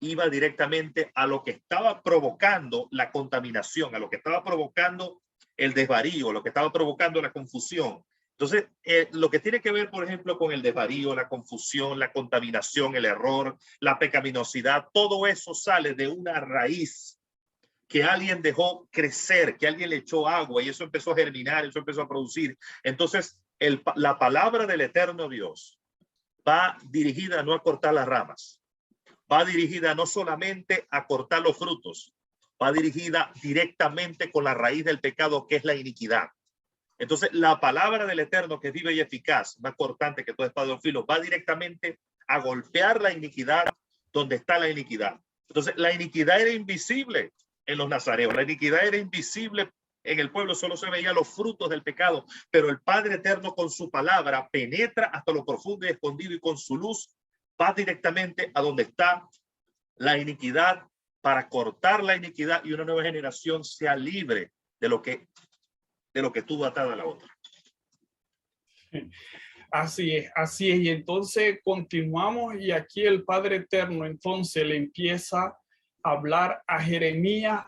iba directamente a lo que estaba provocando la contaminación, a lo que estaba provocando el desvarío, lo que estaba provocando la confusión. Entonces, lo que tiene que ver, por ejemplo, con el desvarío, la confusión, la contaminación, el error, la pecaminosidad, todo eso sale de una raíz que alguien dejó crecer, que alguien le echó agua y eso empezó a germinar, eso empezó a producir. Entonces, la palabra del eterno Dios va dirigida no a cortar las ramas, va dirigida no solamente a cortar los frutos, va dirigida directamente con la raíz del pecado, que es la iniquidad. Entonces, la palabra del Eterno, que es viva y eficaz, más cortante que toda espada de dos filos, va directamente a golpear la iniquidad donde está la iniquidad. Entonces, la iniquidad era invisible en los nazareos, la iniquidad era invisible en el pueblo, solo se veían los frutos del pecado, pero el Padre Eterno con su palabra penetra hasta lo profundo y escondido y con su luz va directamente a donde está la iniquidad para cortar la iniquidad y una nueva generación sea libre de lo que tuvo atada a la otra. Así es, así es. Y entonces continuamos y aquí el Padre Eterno entonces le empieza a hablar a Jeremías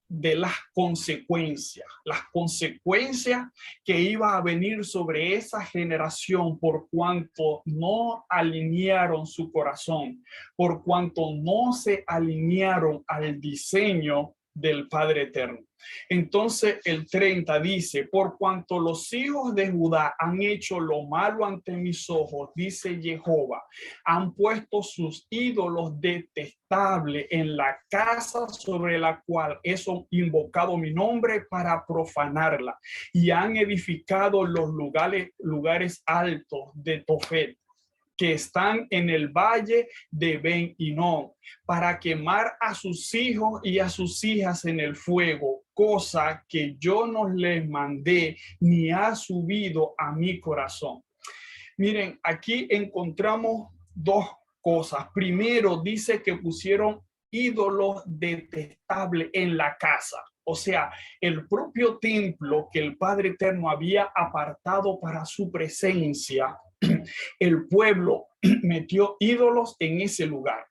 de las consecuencias que iba a venir sobre esa generación por cuanto no alinearon su corazón, por cuanto no se alinearon al diseño del Padre Eterno. Entonces el 30 dice: por cuanto los hijos de Judá han hecho lo malo ante mis ojos, dice Jehová, han puesto sus ídolos detestables en la casa sobre la cual he invocado mi nombre para profanarla, y han edificado los lugares altos de Tofet, que están en el valle de Ben Hinnom, para quemar a sus hijos y a sus hijas en el fuego, cosa que yo no les mandé ni ha subido a mi corazón. Miren, aquí encontramos dos cosas. Primero, dice que pusieron ídolos detestables en la casa. O sea, el propio templo que el Padre Eterno había apartado para su presencia, el pueblo metió ídolos en ese lugar.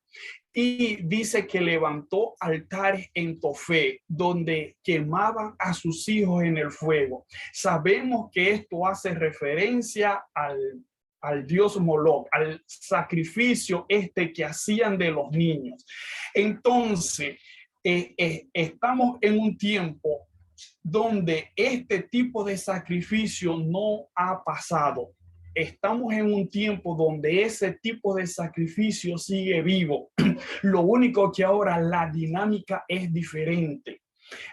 Y dice que levantó altares en Tofet, donde quemaban a sus hijos en el fuego. Sabemos que esto hace referencia al dios Moloch, al sacrificio que hacían de los niños. Entonces, estamos en un tiempo donde este tipo de sacrificio no ha pasado. Estamos en un tiempo donde ese tipo de sacrificio sigue vivo. Lo único que ahora la dinámica es diferente.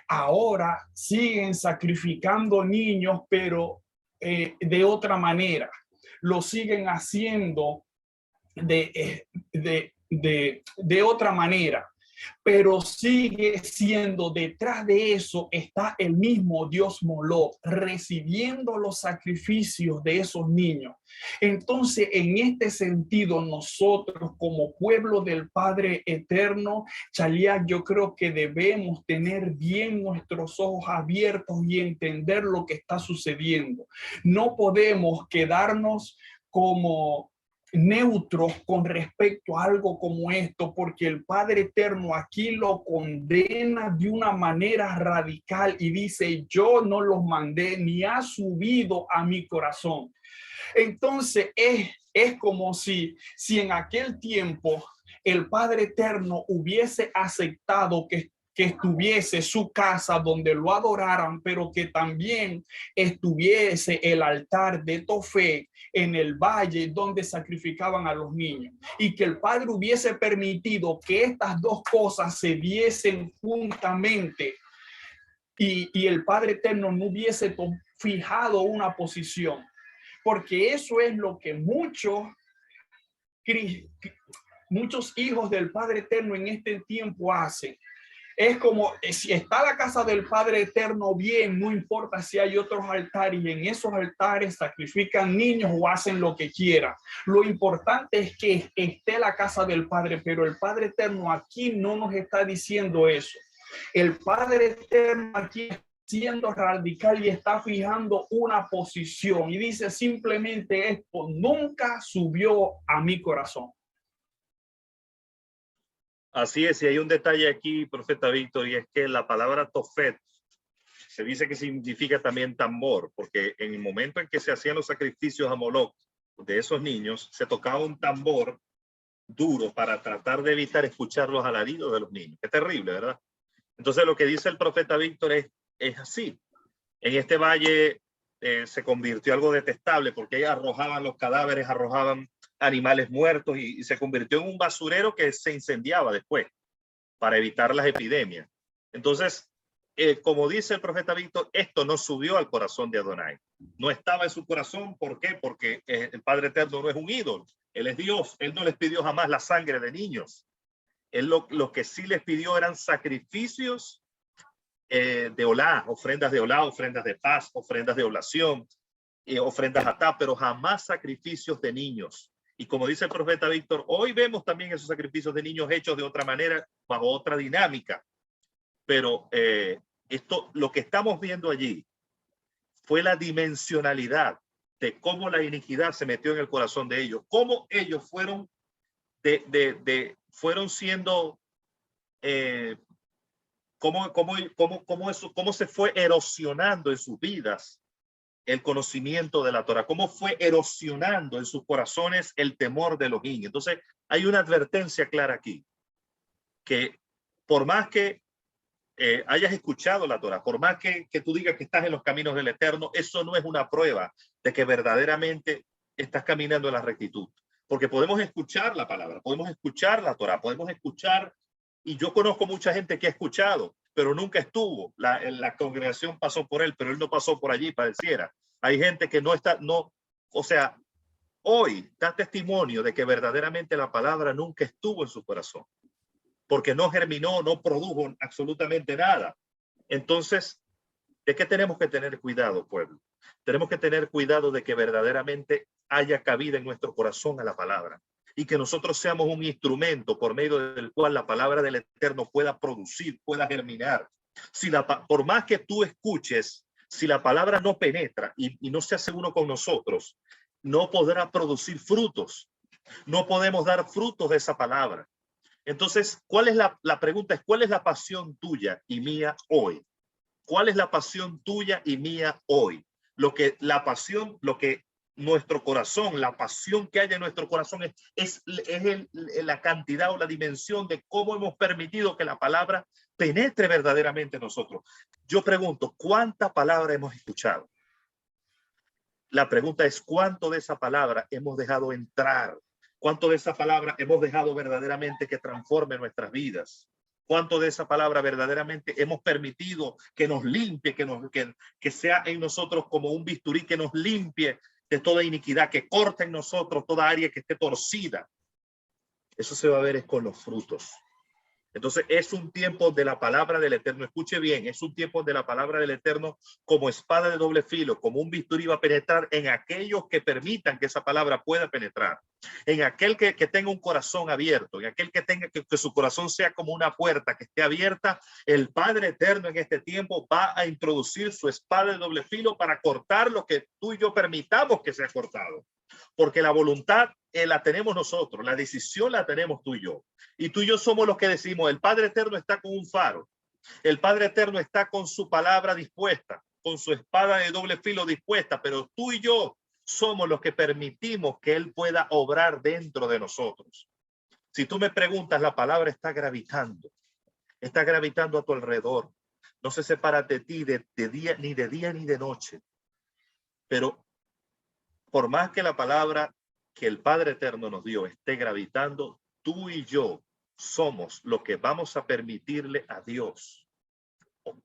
Ahora siguen sacrificando niños, pero de otra manera. Lo siguen haciendo de otra manera. Pero sigue siendo, detrás de eso está el mismo Dios Moloch recibiendo los sacrificios de esos niños. Entonces, en este sentido, nosotros como pueblo del Padre Eterno, Chalía, yo creo que debemos tener bien nuestros ojos abiertos y entender lo que está sucediendo. No podemos quedarnos como neutros con respecto a algo como esto, porque el Padre Eterno aquí lo condena de una manera radical y dice: yo no los mandé ni ha subido a mi corazón. Entonces es como si en aquel tiempo el Padre Eterno hubiese aceptado que estuviese su casa donde lo adoraran, pero que también estuviese el altar de Tofet en el valle donde sacrificaban a los niños, y que el Padre hubiese permitido que estas dos cosas se diesen juntamente, y el Padre Eterno no hubiese fijado una posición, porque eso es lo que muchos hijos del Padre Eterno en este tiempo hacen. Es como si está la casa del Padre Eterno bien, no importa si hay otros altares, y en esos altares sacrifican niños o hacen lo que quieran. Lo importante es que esté la casa del Padre, pero el Padre Eterno aquí no nos está diciendo eso. El Padre Eterno aquí siendo radical y está fijando una posición. Y dice simplemente esto: nunca subió a mi corazón. Así es, y hay un detalle aquí, profeta Víctor, y es que la palabra tofet se dice que significa también tambor, porque en el momento en que se hacían los sacrificios a Moloch de esos niños, se tocaba un tambor duro para tratar de evitar escuchar los alaridos de los niños. Qué terrible, ¿verdad? Entonces lo que dice el profeta Víctor es así. En este valle se convirtió algo detestable porque ellos arrojaban los cadáveres, arrojaban animales muertos y se convirtió en un basurero que se incendiaba después para evitar las epidemias. Entonces, como dice el profeta Víctor, esto no subió al corazón de Adonai. No estaba en su corazón. ¿Por qué? Porque el Padre Eterno no es un ídolo. Él es Dios. Él no les pidió jamás la sangre de niños. Él lo que sí les pidió eran sacrificios de olá, ofrendas de paz, ofrendas de oblación, ofrendas atá, pero jamás sacrificios de niños. Y como dice el profeta Víctor, hoy vemos también esos sacrificios de niños hechos de otra manera, bajo otra dinámica. Pero lo que estamos viendo allí fue la dimensionalidad de cómo la iniquidad se metió en el corazón de ellos, cómo ellos fueron fueron siendo cómo se fue erosionando en sus vidas el conocimiento de la Torah, cómo fue erosionando en sus corazones el temor de Elohim. Entonces, hay una advertencia clara aquí, que por más que hayas escuchado la Torah, por más que tú digas que estás en los caminos del Eterno, eso no es una prueba de que verdaderamente estás caminando en la rectitud. Porque podemos escuchar la palabra, podemos escuchar la Torah, podemos escuchar, y yo conozco mucha gente que ha escuchado, pero nunca estuvo. La congregación pasó por él, pero él no pasó por allí, pareciera. Hay gente que no está, o sea, hoy da testimonio de que verdaderamente la palabra nunca estuvo en su corazón, porque no germinó, no produjo absolutamente nada. Entonces, ¿de qué tenemos que tener cuidado, pueblo? Tenemos que tener cuidado de que verdaderamente haya cabida en nuestro corazón a la palabra y que nosotros seamos un instrumento por medio del cual la palabra del Eterno pueda producir, pueda germinar. Por más que tú escuches, si la palabra no penetra y no se hace uno con nosotros, no podrá producir frutos. No podemos dar frutos de esa palabra. Entonces, ¿cuál es la pregunta? ¿Cuál es la pasión tuya y mía hoy? ¿Cuál es la pasión tuya y mía hoy? Lo que nuestro corazón, la pasión que hay en nuestro corazón es la cantidad o la dimensión de cómo hemos permitido que la palabra penetre verdaderamente en nosotros. Yo pregunto, ¿cuánta palabra hemos escuchado? La pregunta es, ¿cuánto de esa palabra hemos dejado entrar? ¿Cuánto de esa palabra hemos dejado verdaderamente que transforme nuestras vidas? ¿Cuánto de esa palabra verdaderamente hemos permitido que nos limpie, que sea en nosotros como un bisturí que nos limpie de toda iniquidad, que corte en nosotros toda área que esté torcida? Eso se va a ver con los frutos. Entonces es un tiempo de la palabra del Eterno. Escuche bien, es un tiempo de la palabra del Eterno como espada de doble filo, como un bisturí va a penetrar en aquellos que permitan que esa palabra pueda penetrar. En aquel que tenga un corazón abierto, en aquel que tenga que su corazón sea como una puerta que esté abierta, el Padre Eterno en este tiempo va a introducir su espada de doble filo para cortar lo que tú y yo permitamos que sea cortado. Porque la voluntad la tenemos nosotros, la decisión la tenemos tú y yo. Y tú y yo somos los que decimos, el Padre Eterno está con un faro. El Padre Eterno está con su palabra dispuesta, con su espada de doble filo dispuesta, pero tú y yo somos los que permitimos que Él pueda obrar dentro de nosotros. Si tú me preguntas, la palabra está gravitando a tu alrededor. No se separa de ti de día ni de noche. Pero por más que la palabra que el Padre Eterno nos dio esté gravitando, tú y yo somos lo que vamos a permitirle a Dios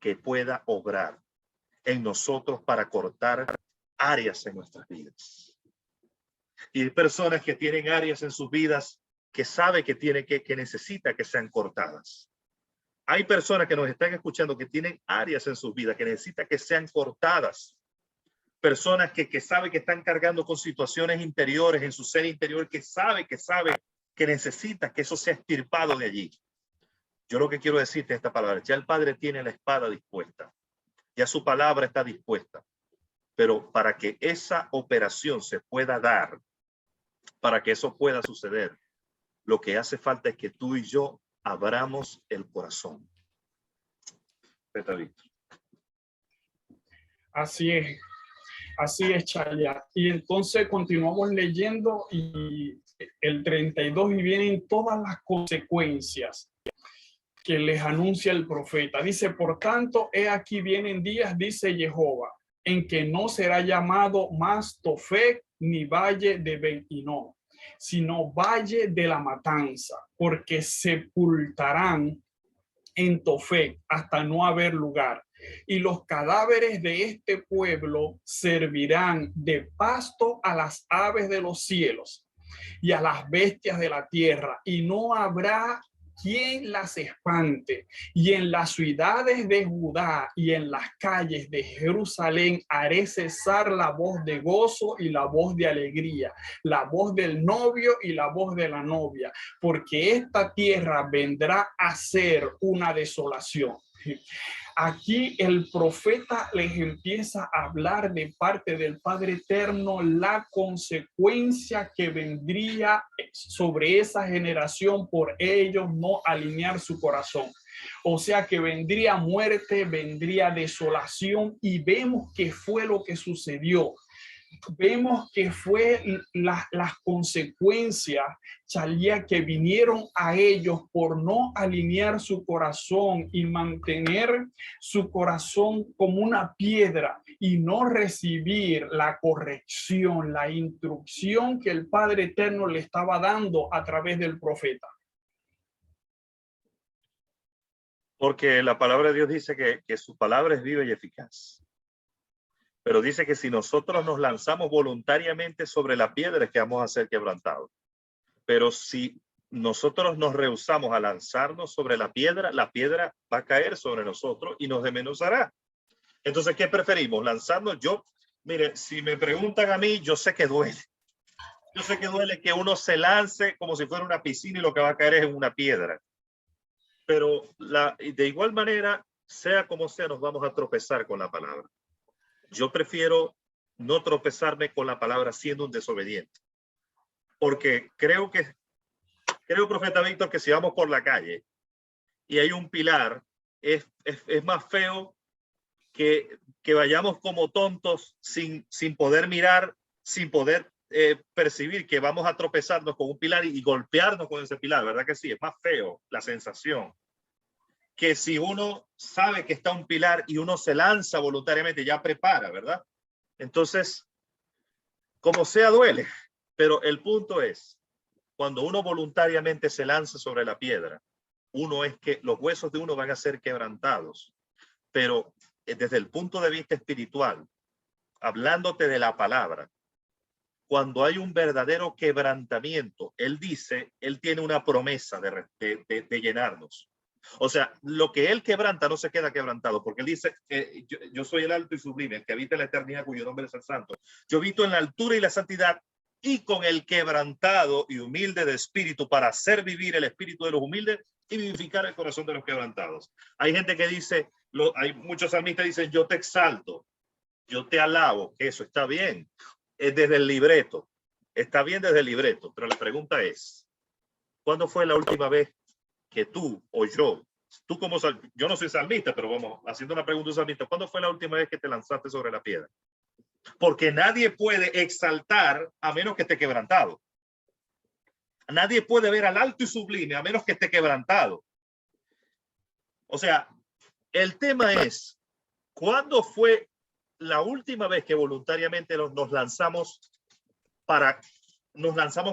que pueda obrar en nosotros para cortar áreas en nuestras vidas. Y hay personas que tienen áreas en sus vidas que sabe que necesita que sean cortadas. Hay personas que nos están escuchando que tienen áreas en sus vidas que necesita que sean cortadas. Personas que sabe que están cargando con situaciones interiores en su ser interior, que sabe que necesita que eso sea extirpado de allí. Yo lo que quiero decirte esta palabra, ya el Padre tiene la espada dispuesta. ya su palabra está dispuesta. Pero para que esa operación se pueda dar, para que eso pueda suceder, lo que hace falta es que tú y yo abramos el corazón. Víctor. Así es, Chalia. Y entonces continuamos leyendo y el 32 y vienen todas las consecuencias que les anuncia el profeta. Dice, por tanto, he aquí vienen días, dice Jehová, en que no será llamado más Tofet ni valle de Ben-Hinnom, sino valle de la matanza, porque sepultarán en Tofet hasta no haber lugar. Y los cadáveres de este pueblo servirán de pasto a las aves de los cielos y a las bestias de la tierra, y no habrá quien las espante. Y en las ciudades de Judá y en las calles de Jerusalén haré cesar la voz de gozo y la voz de alegría, la voz del novio y la voz de la novia, porque esta tierra vendrá a ser una desolación. Aquí el profeta les empieza a hablar de parte del Padre Eterno la consecuencia que vendría sobre esa generación por ellos no alinear su corazón. O sea que vendría muerte, vendría desolación, y vemos que fue lo que sucedió. Vemos que fue las consecuencias, Chalia, que vinieron a ellos por no alinear su corazón y mantener su corazón como una piedra y no recibir la corrección, la instrucción que el Padre Eterno le estaba dando a través del profeta. Porque la palabra de Dios dice que su palabra es viva y eficaz. Pero dice que si nosotros nos lanzamos voluntariamente sobre la piedra es que vamos a ser quebrantados. Pero si nosotros nos rehusamos a lanzarnos sobre la piedra va a caer sobre nosotros y nos desmenuzará. Entonces, ¿qué preferimos? Lanzarnos. Mire, si me preguntan a mí, yo sé que duele. Yo sé que duele que uno se lance como si fuera una piscina y lo que va a caer es en una piedra. Pero de igual manera, sea como sea, nos vamos a tropezar con la palabra. Yo prefiero no tropezarme con la palabra siendo un desobediente. Porque creo, profeta Víctor, que si vamos por la calle y hay un pilar, es más feo que vayamos como tontos sin poder mirar, sin poder percibir que vamos a tropezarnos con un pilar y golpearnos con ese pilar, ¿verdad que sí? Es más feo la sensación que si uno sabe que está un pilar y uno se lanza voluntariamente, ya prepara, ¿verdad? Entonces, como sea, duele. Pero el punto es, cuando uno voluntariamente se lanza sobre la piedra, es que los huesos de uno van a ser quebrantados. Pero desde el punto de vista espiritual, hablándote de la palabra, cuando hay un verdadero quebrantamiento, él tiene una promesa de llenarnos. O sea, lo que él quebranta no se queda quebrantado, porque él dice, yo soy el alto y sublime, el que habita en la eternidad, cuyo nombre es el santo. Yo habito en la altura y la santidad, y con el quebrantado y humilde de espíritu, para hacer vivir el espíritu de los humildes y vivificar el corazón de los quebrantados. Hay gente que dice, hay muchos salmistas dicen, yo te exalto, yo te alabo, que eso está bien, desde el libreto, está bien desde el libreto, pero la pregunta es, ¿cuándo fue la última vez que tú o yo no soy salmista, pero vamos, haciendo una pregunta salmista, ¿cuándo fue la última vez que te lanzaste sobre la piedra? Porque nadie puede exaltar a menos que esté quebrantado. Nadie puede ver al alto y sublime a menos que esté quebrantado. O sea, el tema es, ¿cuándo fue la última vez que voluntariamente nos lanzamos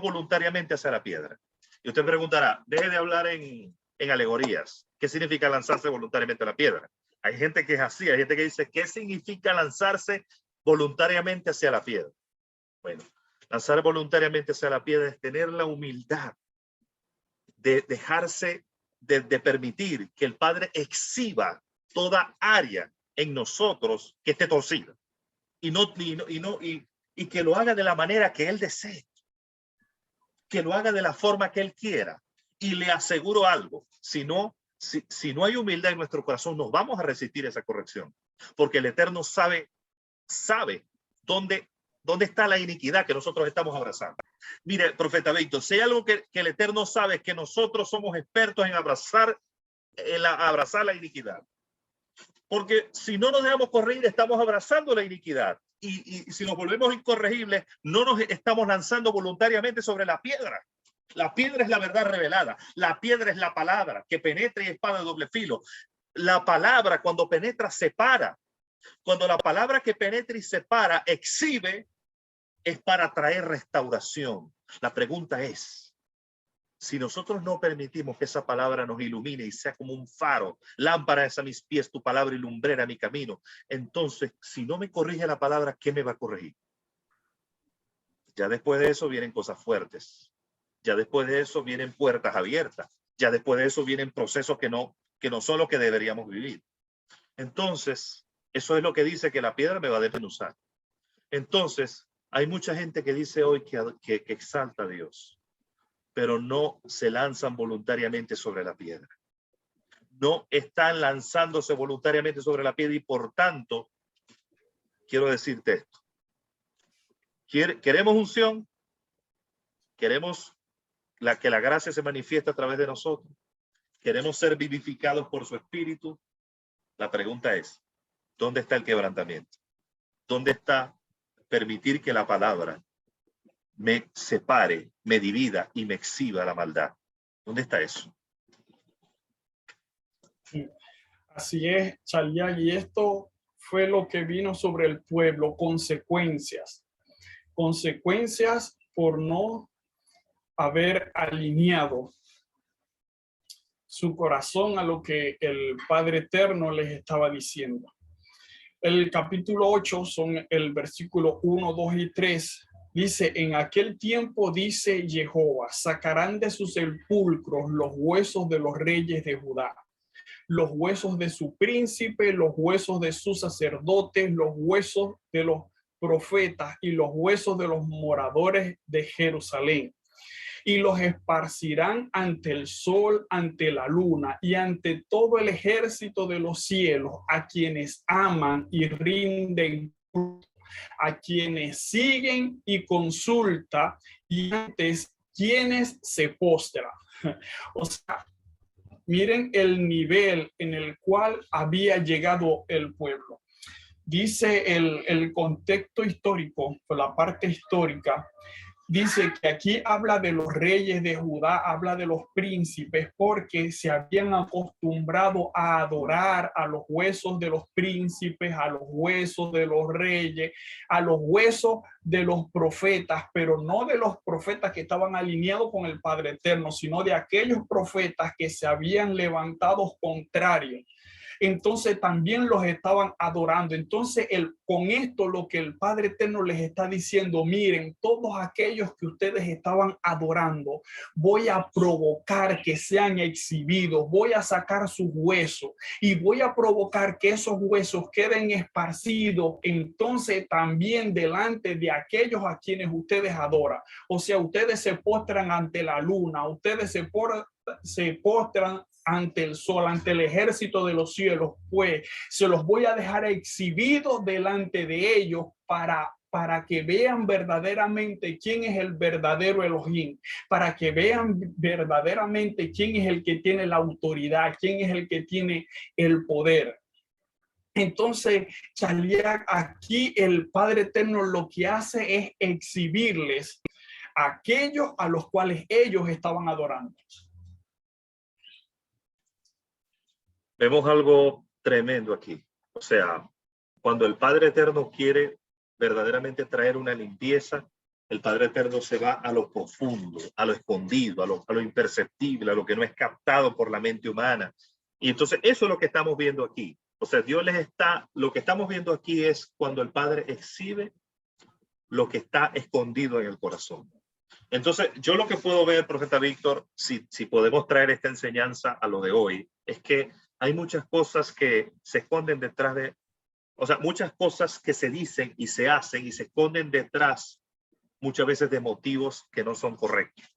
voluntariamente hacia la piedra? Y usted preguntará, deje de hablar en alegorías. ¿Qué significa lanzarse voluntariamente a la piedra? Hay gente que es así, hay gente que dice, ¿qué significa lanzarse voluntariamente hacia la piedra? Bueno, lanzar voluntariamente hacia la piedra es tener la humildad de dejarse, de permitir que el Padre exhiba toda área en nosotros que esté torcida y que lo haga de la manera que Él desee, que lo haga de la forma que Él quiera. Y le aseguro algo, si no si no hay humildad en nuestro corazón, nos vamos a resistir esa corrección. Porque el Eterno sabe dónde está la iniquidad que nosotros estamos abrazando. Mire, profeta Víctor, si hay algo que el Eterno sabe, es que nosotros somos expertos en abrazar la iniquidad. Porque si no nos dejamos corregir, estamos abrazando la iniquidad. Y si nos volvemos incorregibles, no nos estamos lanzando voluntariamente sobre la piedra. La piedra es la verdad revelada. La piedra es la palabra que penetra y espada de doble filo. La palabra, cuando penetra, separa. Cuando la palabra que penetra y separa exhibe, es para traer restauración. La pregunta es, si nosotros no permitimos que esa palabra nos ilumine y sea como un faro, lámpara es a mis pies, tu palabra y lumbrera mi camino, entonces, si no me corrige la palabra, ¿qué me va a corregir? Ya después de eso vienen cosas fuertes. Ya después de eso vienen puertas abiertas. Ya después de eso vienen procesos que no son los que deberíamos vivir. Entonces, eso es lo que dice que la piedra me va a desmenuzar. Entonces, hay mucha gente que dice hoy que exalta a Dios, pero no se lanzan voluntariamente sobre la piedra. No están lanzándose voluntariamente sobre la piedra y por tanto, quiero decirte esto. ¿Queremos unción? ¿Queremos que la gracia se manifieste a través de nosotros? ¿Queremos ser vivificados por su espíritu? La pregunta es, ¿dónde está el quebrantamiento? ¿Dónde está permitir que la palabra me separe, me divida y me exhiba la maldad? ¿Dónde está eso? Así es, Chaliá, y esto fue lo que vino sobre el pueblo, consecuencias por no haber alineado su corazón a lo que el Padre Eterno les estaba diciendo. El capítulo 8 son el versículo 1, 2 y 3. Dice, en aquel tiempo, dice Jehová, sacarán de sus sepulcros los huesos de los reyes de Judá, los huesos de su príncipe, los huesos de sus sacerdotes, los huesos de los profetas y los huesos de los moradores de Jerusalén. Y los esparcirán ante el sol, ante la luna y ante todo el ejército de los cielos, a quienes aman y rinden culto, a quienes siguen y consultan, y antes quienes se postran. O sea, miren el nivel en el cual había llegado el pueblo. Dice el contexto histórico, la parte histórica, dice que aquí habla de los reyes de Judá, habla de los príncipes, porque se habían acostumbrado a adorar a los huesos de los príncipes, a los huesos de los reyes, a los huesos de los profetas, pero no de los profetas que estaban alineados con el Padre Eterno, sino de aquellos profetas que se habían levantado contrarios. Entonces también los estaban adorando. Entonces con esto lo que el Padre Eterno les está diciendo, miren, todos aquellos que ustedes estaban adorando, voy a provocar que sean exhibidos, voy a sacar sus huesos y voy a provocar que esos huesos queden esparcidos entonces también delante de aquellos a quienes ustedes adoran. O sea, ustedes se postran ante la luna, ustedes se postran ante el sol, ante el ejército de los cielos, pues se los voy a dejar exhibidos delante de ellos para que vean verdaderamente quién es el verdadero Elohim, para que vean verdaderamente quién es el que tiene la autoridad, quién es el que tiene el poder. Entonces, aquí el Padre Eterno lo que hace es exhibirles a aquellos a los cuales ellos estaban adorando. Vemos algo tremendo aquí. O sea, cuando el Padre Eterno quiere verdaderamente traer una limpieza, el Padre Eterno se va a lo profundo, a lo escondido, a lo imperceptible, a lo que no es captado por la mente humana. Y entonces eso es lo que estamos viendo aquí. O sea, lo que estamos viendo aquí es cuando el Padre exhibe lo que está escondido en el corazón. Entonces, yo lo que puedo ver, profeta Víctor, si podemos traer esta enseñanza a lo de hoy, es que hay muchas cosas que se esconden detrás de, o sea, muchas cosas que se dicen y se hacen y se esconden detrás muchas veces de motivos que no son correctos.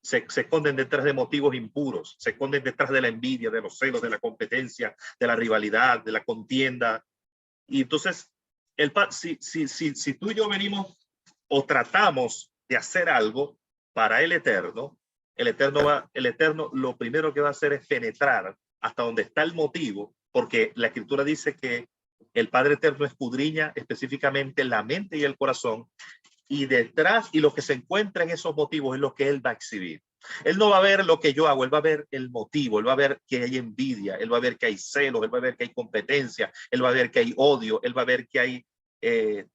se esconden detrás de motivos impuros, se esconden detrás de la envidia, de los celos, de la competencia, de la rivalidad, de la contienda. Y entonces, si tú y yo venimos o tratamos de hacer algo para el Eterno lo primero que va a hacer es penetrar hasta donde está el motivo, porque la Escritura dice que el Padre Eterno escudriña específicamente la mente y el corazón, y detrás y lo que se encuentra en esos motivos es lo que Él va a exhibir. Él no va a ver lo que yo hago, Él va a ver el motivo, Él va a ver que hay envidia, Él va a ver que hay celos, Él va a ver que hay competencia, Él va a ver que hay odio, Él va a ver que hay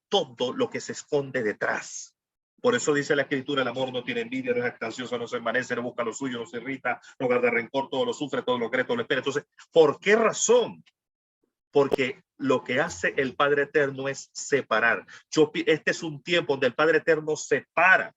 todo lo que se esconde detrás. Por eso dice la Escritura, el amor no tiene envidia, no es ansioso, no se envanece, no busca lo suyo, no se irrita, no guarda rencor, todo lo sufre, todo lo cree, todo lo espera. Entonces, ¿por qué razón? Porque lo que hace el Padre Eterno es separar. Este es un tiempo donde el Padre Eterno separa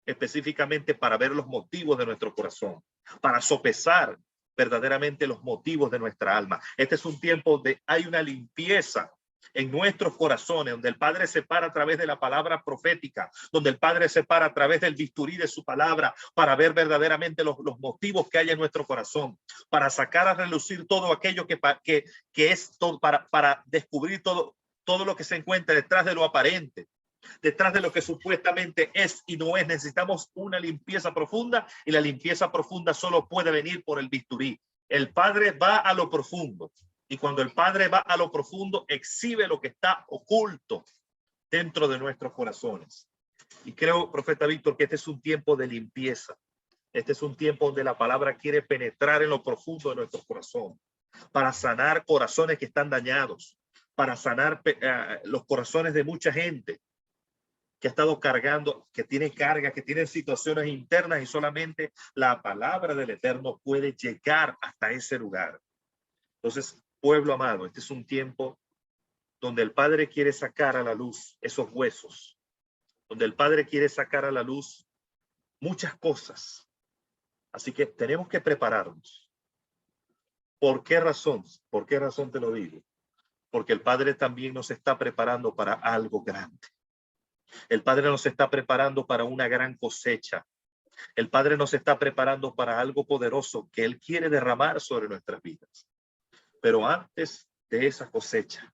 específicamente para ver los motivos de nuestro corazón, para sopesar verdaderamente los motivos de nuestra alma. Este es un tiempo donde hay una limpieza en nuestros corazones, donde el Padre separa a través de la palabra profética, donde el Padre separa a través del bisturí de su palabra para ver verdaderamente los motivos que hay en nuestro corazón, para sacar a relucir todo aquello que es todo, para descubrir todo lo que se encuentra detrás de lo aparente, detrás de lo que supuestamente es y no es. Necesitamos una limpieza profunda, y la limpieza profunda solo puede venir por el bisturí. El Padre va a lo profundo, y cuando el Padre va a lo profundo, exhibe lo que está oculto dentro de nuestros corazones. Y creo, profeta Víctor, que este es un tiempo de limpieza. Este es un tiempo donde la palabra quiere penetrar en lo profundo de nuestro corazón, para sanar corazones que están dañados, para sanar los corazones de mucha gente que ha estado cargando, que tiene carga, que tiene situaciones internas, y solamente la palabra del Eterno puede llegar hasta ese lugar. Entonces, pueblo amado, este es un tiempo donde el Padre quiere sacar a la luz esos huesos, donde el Padre quiere sacar a la luz muchas cosas. Así que tenemos que prepararnos. ¿Por qué razón? ¿Por qué razón te lo digo? Porque el Padre también nos está preparando para algo grande. El Padre nos está preparando para una gran cosecha. El Padre nos está preparando para algo poderoso que Él quiere derramar sobre nuestras vidas. Pero antes de esa cosecha,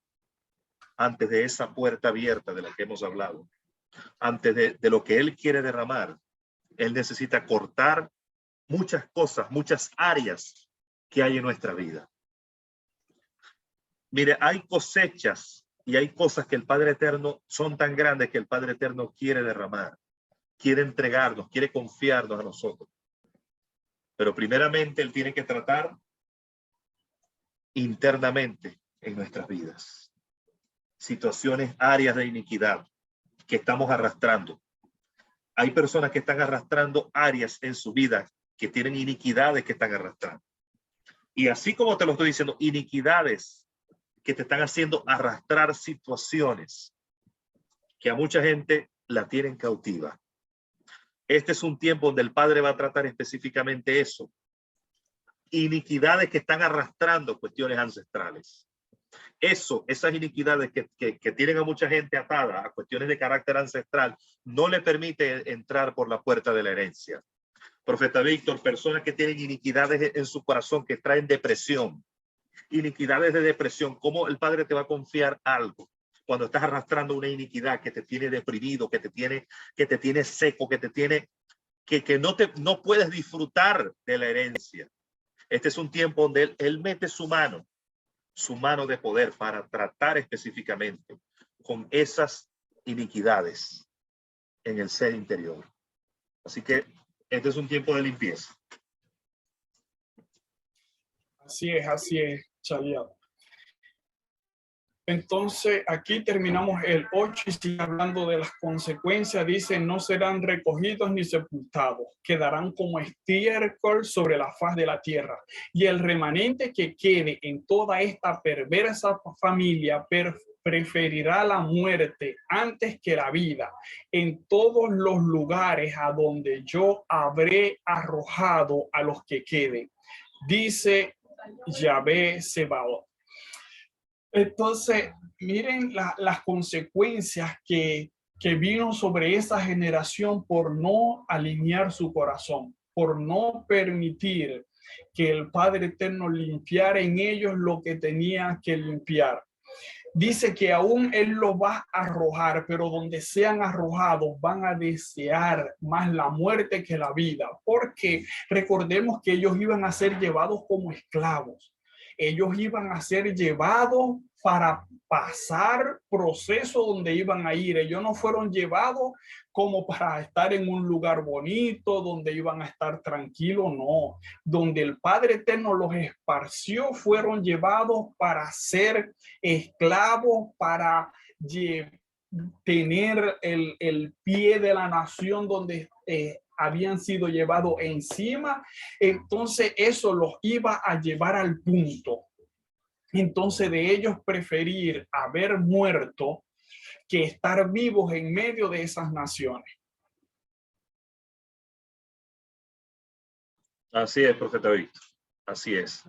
antes de esa puerta abierta de la que hemos hablado, antes de lo que Él quiere derramar, Él necesita cortar muchas cosas, muchas áreas que hay en nuestra vida. Mire, hay cosechas y hay cosas que el Padre Eterno son tan grandes que el Padre Eterno quiere derramar, quiere entregarnos, quiere confiarnos a nosotros. Pero primeramente Él tiene que tratar internamente en nuestras vidas. Situaciones, áreas de iniquidad que estamos arrastrando. Hay personas que están arrastrando áreas en su vida que tienen iniquidades que están arrastrando. Y así como te lo estoy diciendo, iniquidades que te están haciendo arrastrar situaciones que a mucha gente la tienen cautiva. Este es un tiempo donde el Padre va a tratar específicamente eso. Iniquidades que están arrastrando cuestiones ancestrales. Esas iniquidades que tienen a mucha gente atada a cuestiones de carácter ancestral, no le permite entrar por la puerta de la herencia. Profeta Víctor, personas que tienen iniquidades en su corazón, que traen depresión, iniquidades de depresión. ¿Cómo el Padre te va a confiar algo cuando estás arrastrando una iniquidad que te tiene deprimido, que te tiene seco, que te tiene que no puedes disfrutar de la herencia? Este es un tiempo donde él mete su mano de poder para tratar específicamente con esas iniquidades en el ser interior. Así que este es un tiempo de limpieza. Así es, Chaliado. Entonces, aquí terminamos el 8 y sigue hablando de las consecuencias. Dice, no serán recogidos ni sepultados, quedarán como estiércol sobre la faz de la tierra. Y el remanente que quede en toda esta perversa familia preferirá la muerte antes que la vida, en todos los lugares a donde yo habré arrojado a los que queden, dice Yahvé Sebaot. Entonces, miren las consecuencias que vino sobre esa generación por no alinear su corazón. por no permitir que el Padre Eterno limpiara en ellos lo que tenía que limpiar. Dice que aún Él los va a arrojar, pero donde sean arrojados van a desear más la muerte que la vida, porque recordemos que ellos iban a ser llevados como esclavos. Ellos iban a ser llevados para pasar proceso donde iban a ir. Ellos no fueron llevados como para estar en un lugar bonito, donde iban a estar tranquilos, no. Donde el Padre Eterno los esparció, fueron llevados para ser esclavos, para tener el pie de la nación donde habían sido llevados encima. Entonces eso los iba a llevar al punto. Entonces de ellos preferir haber muerto que estar vivos en medio de esas naciones. Así es, profeta Víctor. Así es.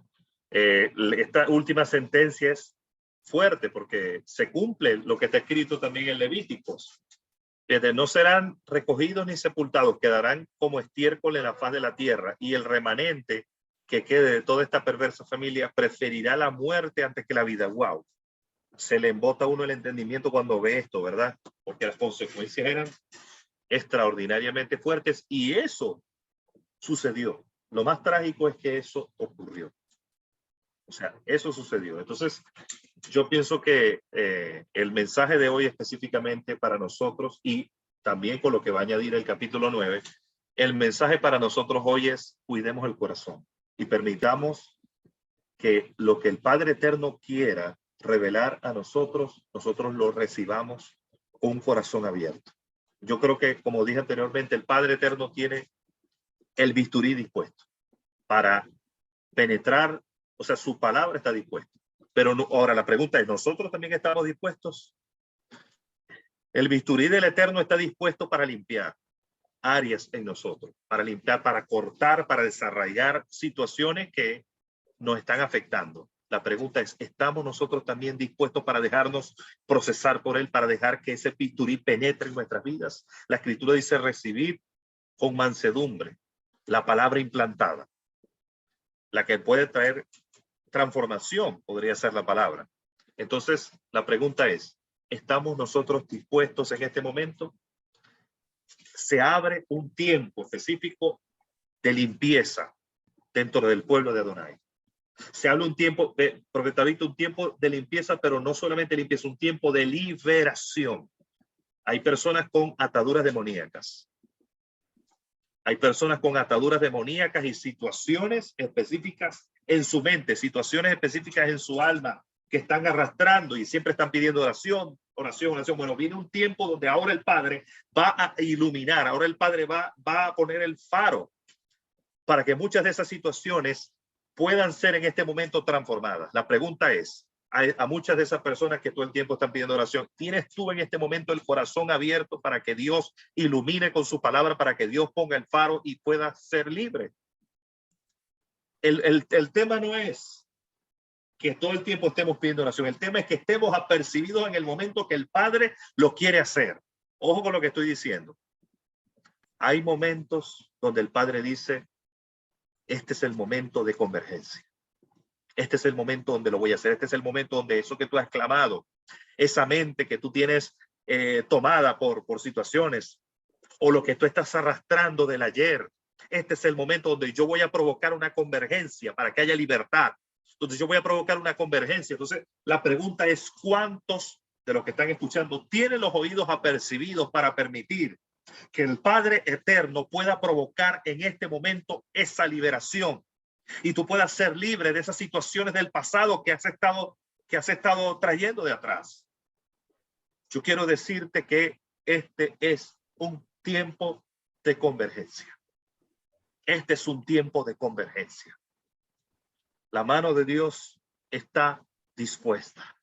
Esta última sentencia es fuerte porque se cumple lo que está escrito también en Levíticos. No serán recogidos ni sepultados, quedarán como estiércol en la faz de la tierra, y el remanente que quede de toda esta perversa familia preferirá la muerte antes que la vida. Wow. Se le embota a uno el entendimiento cuando ve esto, ¿verdad? Porque las consecuencias eran extraordinariamente fuertes y eso sucedió. Lo más trágico es que eso ocurrió. O sea, eso sucedió. Entonces, yo pienso que el mensaje de hoy específicamente para nosotros, y también con lo que va a añadir el capítulo 9, el mensaje para nosotros hoy es: cuidemos el corazón y permitamos que lo que el Padre Eterno quiera revelar a nosotros, nosotros lo recibamos con un corazón abierto. Yo creo que, como dije anteriormente, el Padre Eterno tiene el bisturí dispuesto para penetrar, o sea, su palabra está dispuesta. Pero no, ahora la pregunta es, ¿nosotros también estamos dispuestos? El bisturí del Eterno está dispuesto para limpiar áreas en nosotros, para limpiar, para cortar, para desarraigar situaciones que nos están afectando. La pregunta es, ¿estamos nosotros también dispuestos para dejarnos procesar por él, para dejar que ese bisturí penetre en nuestras vidas? La Escritura dice recibir con mansedumbre la palabra implantada, la que puede traer transformación, podría ser la palabra. Entonces, la pregunta es, ¿estamos nosotros dispuestos en este momento? Se abre un tiempo específico de limpieza dentro del pueblo de Adonai. Se habla un tiempo, profeta Víctor, un tiempo de limpieza, pero no solamente limpieza, un tiempo de liberación. Hay personas con ataduras demoníacas. Hay personas con ataduras demoníacas y situaciones específicas en su mente, situaciones específicas en su alma que están arrastrando y siempre están pidiendo oración, oración, oración. Bueno, viene un tiempo donde ahora el Padre va a iluminar, ahora el Padre va a poner el faro para que muchas de esas situaciones puedan ser en este momento transformadas. La pregunta es, a muchas de esas personas que todo el tiempo están pidiendo oración, ¿tienes tú en este momento el corazón abierto para que Dios ilumine con su palabra, para que Dios ponga el faro y pueda ser libre? El tema no es que todo el tiempo estemos pidiendo oración. El tema es que estemos apercibidos en el momento que el Padre lo quiere hacer. Ojo con lo que estoy diciendo. Hay momentos donde el Padre dice, este es el momento de convergencia. Este es el momento donde lo voy a hacer. Este es el momento donde eso que tú has clamado, esa mente que tú tienes tomada por situaciones, o lo que tú estás arrastrando del ayer, este es el momento donde yo voy a provocar una convergencia para que haya libertad. Entonces yo voy a provocar una convergencia. Entonces la pregunta es, ¿cuántos de los que están escuchando tienen los oídos apercibidos para permitir que el Padre Eterno pueda provocar en este momento esa liberación y tú puedas ser libre de esas situaciones del pasado que has estado trayendo de atrás? Yo quiero decirte que este es un tiempo de convergencia. Este es un tiempo de convergencia. La mano de Dios está dispuesta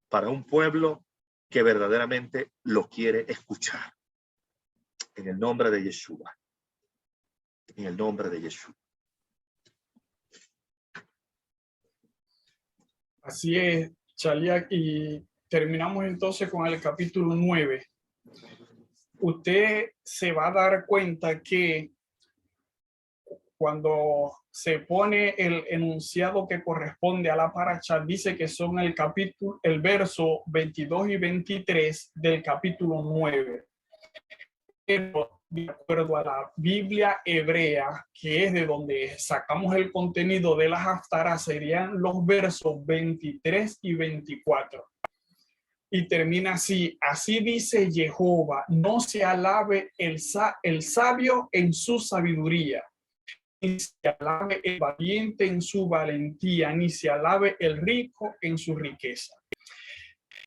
para un pueblo que verdaderamente lo quiere escuchar. En el nombre de Yeshua. En el nombre de Yeshua. Así es, Chaliak, y terminamos entonces con el capítulo 9. Usted se va a dar cuenta que cuando se pone el enunciado que corresponde a la paracha, dice que son el verso 22 y 23 del capítulo 9. Pero de acuerdo a la Biblia hebrea, que es de donde sacamos el contenido de las Haftará, serían los versos 23 y 24. Y termina así: así dice Jehová, no se alabe el sabio en su sabiduría, ni se alabe el valiente en su valentía, ni se alabe el rico en su riqueza.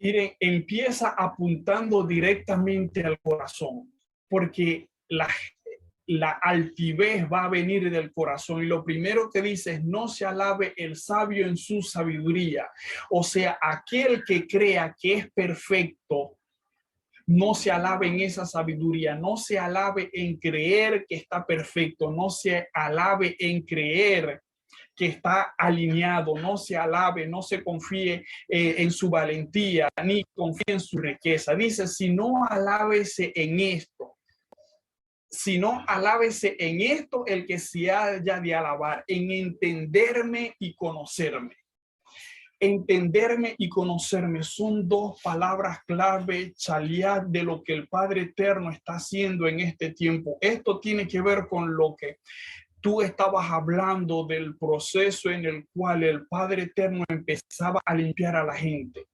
Miren, empieza apuntando directamente al corazón, porque la altivez va a venir del corazón, y lo primero que dice es: no se alabe el sabio en su sabiduría. O sea, aquel que crea que es perfecto, no se alabe en esa sabiduría, no se alabe en creer que está perfecto, no se alabe en creer que está alineado, no se alabe, no se confíe en su valentía, ni confíe en su riqueza. Dice: sino alábese en esto. Sino alábese en esto el que se haya de alabar, en entenderme y conocerme. Entenderme y conocerme son dos palabras clave, chaliat, de lo que el Padre Eterno está haciendo en este tiempo. Esto tiene que ver con lo que tú estabas hablando, del proceso en el cual el Padre Eterno empezaba a limpiar a la gente.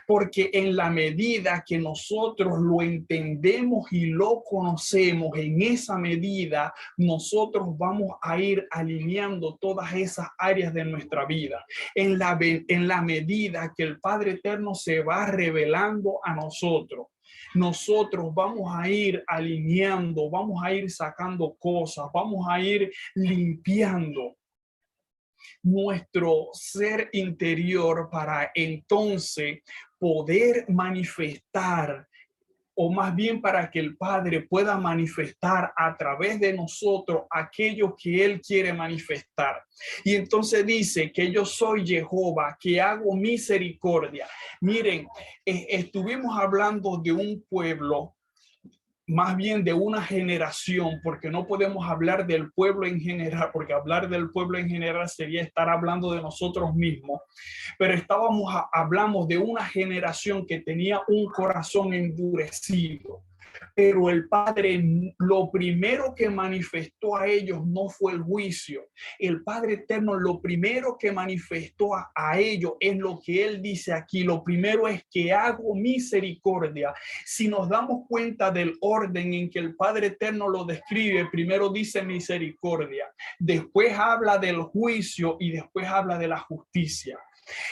Porque en la medida que nosotros lo entendemos y lo conocemos, en esa medida nosotros vamos a ir alineando todas esas áreas de nuestra vida. En la medida que el Padre Eterno se va revelando a nosotros, nosotros vamos a ir alineando, vamos a ir sacando cosas, vamos a ir limpiando nuestro ser interior, para entonces poder manifestar, o más bien para que el Padre pueda manifestar a través de nosotros aquello que Él quiere manifestar. Y entonces dice que yo soy Jehová, que hago misericordia. Miren, estuvimos hablando de un pueblo, más bien de una generación, porque no podemos hablar del pueblo en general, porque hablar del pueblo en general sería estar hablando de nosotros mismos, pero hablamos de una generación que tenía un corazón endurecido. Pero el Padre, lo primero que manifestó a ellos no fue el juicio. El Padre Eterno, lo primero que manifestó a ellos es lo que Él dice aquí. Lo primero es que hago misericordia. Si nos damos cuenta del orden en que el Padre Eterno lo describe, primero dice misericordia, después habla del juicio y después habla de la justicia.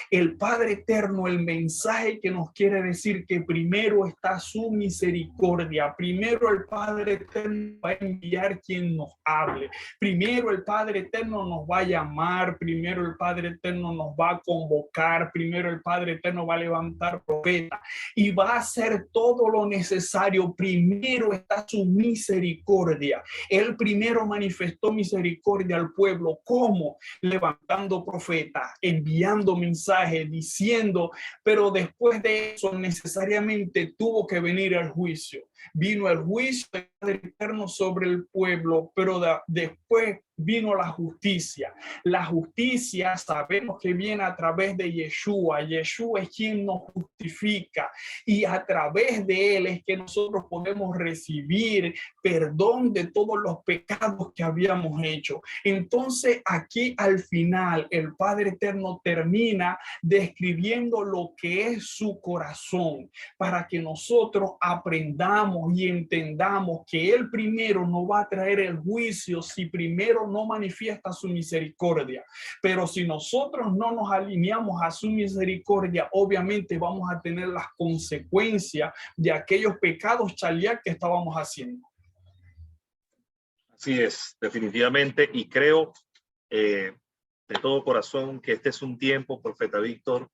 El Padre Eterno, el mensaje que nos quiere decir que primero está su misericordia, primero el Padre Eterno va a enviar quien nos hable, primero el Padre Eterno nos va a llamar, primero el Padre Eterno nos va a convocar, primero el Padre Eterno va a levantar profeta y va a hacer todo lo necesario. Primero está su misericordia. Él primero manifestó misericordia al pueblo. ¿Cómo? Levantando profetas, enviando mensaje, diciendo, pero después de eso necesariamente tuvo que venir el juicio. Vino el juicio del Padre Eterno sobre el pueblo, pero después vino la justicia. La justicia sabemos que viene a través de Yeshua. Yeshua es quien nos justifica y a través de él es que nosotros podemos recibir perdón de todos los pecados que habíamos hecho. Entonces aquí al final el Padre Eterno termina describiendo lo que es su corazón, para que nosotros aprendamos y entendamos que él primero no va a traer el juicio si primero no manifiesta su misericordia. Pero si nosotros no nos alineamos a su misericordia, obviamente vamos a tener las consecuencias de aquellos pecados chaliat que estábamos haciendo. Así es, definitivamente, y creo de todo corazón que este es un tiempo, profeta Víctor,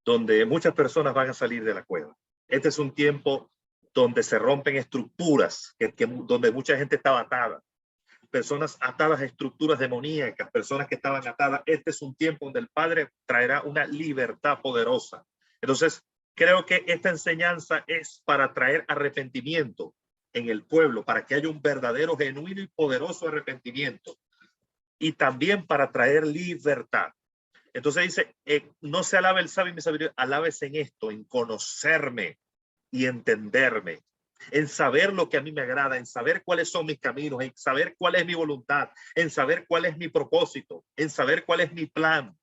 donde muchas personas van a salir de la cueva. Este es un tiempo donde se rompen estructuras, donde mucha gente estaba atada, personas atadas a estructuras demoníacas, personas que estaban atadas. Este es un tiempo donde el Padre traerá una libertad poderosa. Entonces, creo que esta enseñanza es para traer arrepentimiento en el pueblo, para que haya un verdadero, genuino y poderoso arrepentimiento. y también para traer libertad. Entonces dice, no se alabe el sabio en mi sabiduría, alábese en esto, en conocerme y entenderme, en saber lo que a mí me agrada, en saber cuáles son mis caminos, en saber cuál es mi voluntad, en saber cuál es mi propósito, en saber cuál es mi plan.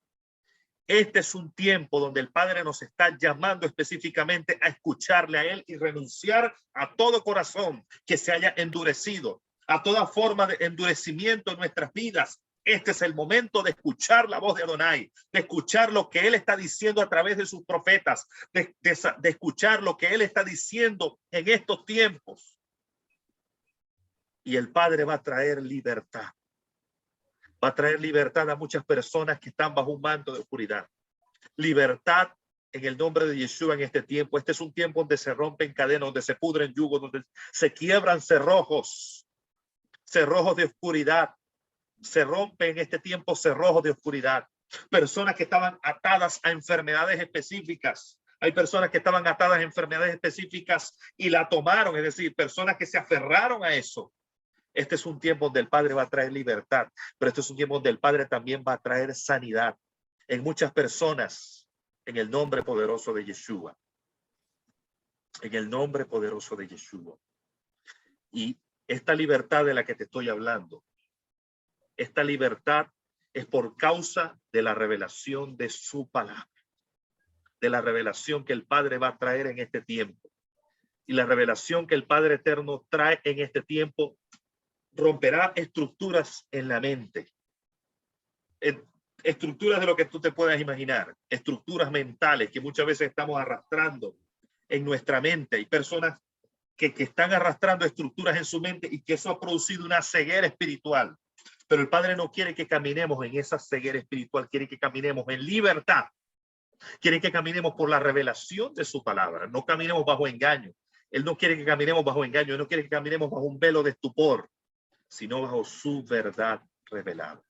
Este es un tiempo donde el Padre nos está llamando específicamente a escucharle a Él y renunciar a todo corazón que se haya endurecido, a toda forma de endurecimiento en nuestras vidas. Este es el momento de escuchar la voz de Adonai, de escuchar lo que Él está diciendo a través de sus profetas, de escuchar lo que Él está diciendo en estos tiempos. Y el Padre va a traer libertad. Va a traer libertad a muchas personas que están bajo un manto de oscuridad. Libertad en el nombre de Yeshua en este tiempo. Este es un tiempo donde se rompen cadenas, donde se pudren yugos, donde se quiebran cerrojos de oscuridad. Se rompen en este tiempo cerrojos de oscuridad. Personas que estaban atadas a enfermedades específicas. Hay personas que estaban atadas a enfermedades específicas y la tomaron, es decir, personas que se aferraron a eso. Este es un tiempo donde el Padre va a traer libertad, pero este es un tiempo donde el Padre también va a traer sanidad en muchas personas, en el nombre poderoso de Yeshua. En el nombre poderoso de Yeshua. Y esta libertad de la que te estoy hablando, esta libertad es por causa de la revelación de su palabra, de la revelación que el Padre va a traer en este tiempo. Y la revelación que el Padre Eterno trae en este tiempo romperá estructuras en la mente. Estructuras de lo que tú te puedas imaginar. Estructuras mentales que muchas veces estamos arrastrando en nuestra mente. Hay personas que están arrastrando estructuras en su mente y que eso ha producido una ceguera espiritual. Pero el Padre no quiere que caminemos en esa ceguera espiritual, quiere que caminemos en libertad. Quiere que caminemos por la revelación de su palabra, no caminemos bajo engaño. Él no quiere que caminemos bajo engaño, Él no quiere que caminemos bajo un velo de estupor, sino bajo su verdad revelada.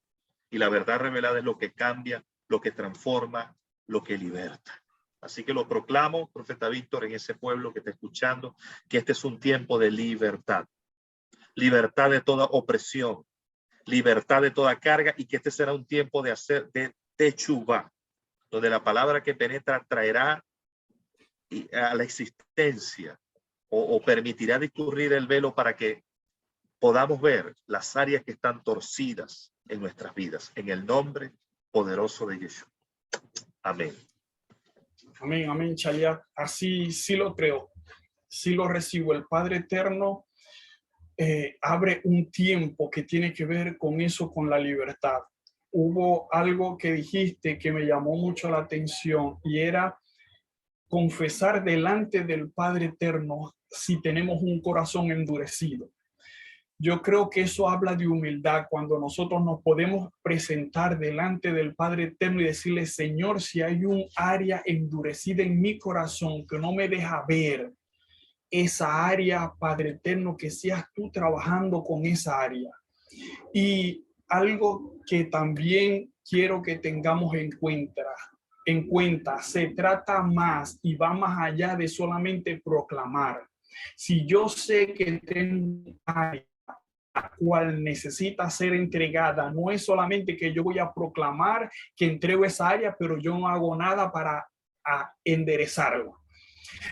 Y la verdad revelada es lo que cambia, lo que transforma, lo que liberta. Así que lo proclamo, profeta Víctor, en ese pueblo que está escuchando, que este es un tiempo de libertad. Libertad de toda opresión, libertad de toda carga, y que este será un tiempo de hacer de techuvá, donde la palabra que penetra traerá a la existencia o permitirá discurrir el velo para que podamos ver las áreas que están torcidas en nuestras vidas, en el nombre poderoso de Yeshua. Amén. Amén, amén, Chayat. Así sí lo creo, sí lo recibo. El Padre Eterno abre un tiempo que tiene que ver con eso, con la libertad. Hubo algo que dijiste que me llamó mucho la atención y era confesar delante del Padre Eterno si tenemos un corazón endurecido. Yo creo que eso habla de humildad cuando nosotros nos podemos presentar delante del Padre Eterno y decirle: Señor, si hay un área endurecida en mi corazón que no me deja ver esa área, Padre Eterno, que seas tú trabajando con esa área. Y algo que también quiero que tengamos en cuenta, se trata más y va más allá de solamente proclamar. Si yo sé que tengo área la cual necesita ser entregada, no es solamente que yo voy a proclamar que entrego esa área, pero yo no hago nada para enderezarla.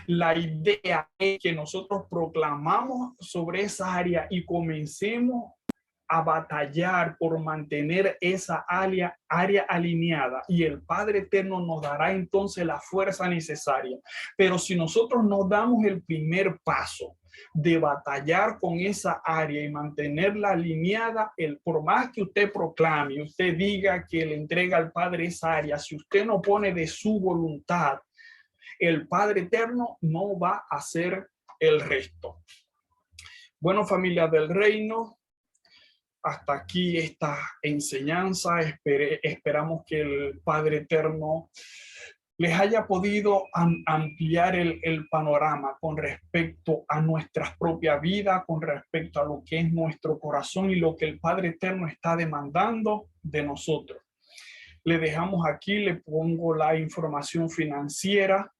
La idea es que nosotros proclamamos sobre esa área y comencemos a batallar por mantener esa área alineada, y el Padre Eterno nos dará entonces la fuerza necesaria. Pero si nosotros no damos el primer paso de batallar con esa área y mantenerla alineada, por más que usted proclame, usted diga que le entrega al Padre esa área, si usted no pone de su voluntad, el Padre Eterno no va a hacer el resto. Bueno, familia del reino, hasta aquí esta enseñanza. Esperamos que el Padre Eterno les haya podido ampliar el panorama con respecto a nuestra propia vida, con respecto a lo que es nuestro corazón y lo que el Padre Eterno está demandando de nosotros. Le dejamos aquí, le pongo la información financiera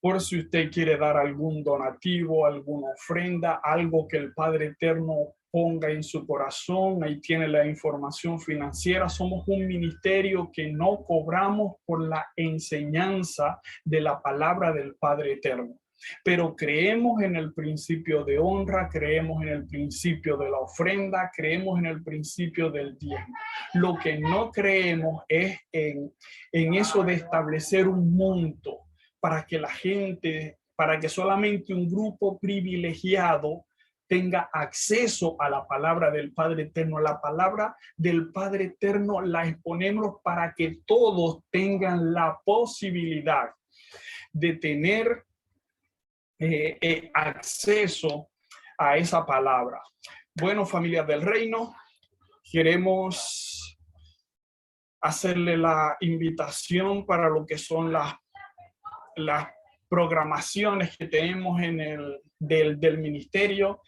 por si usted quiere dar algún donativo, alguna ofrenda, algo que el Padre Eterno ponga en su corazón. Ahí tiene la información financiera. Somos un ministerio que no cobramos por la enseñanza de la palabra del Padre Eterno, pero creemos en el principio de honra, creemos en el principio de la ofrenda, creemos en el principio del diezmo. Lo que no creemos es en eso de establecer un monto para que la gente, para que solamente un grupo privilegiado tenga acceso a la palabra del Padre Eterno. La palabra del Padre Eterno la exponemos para que todos tengan la posibilidad de tener acceso a esa palabra. Bueno, familia del reino, queremos hacerle la invitación para lo que son las programaciones que tenemos en del ministerio.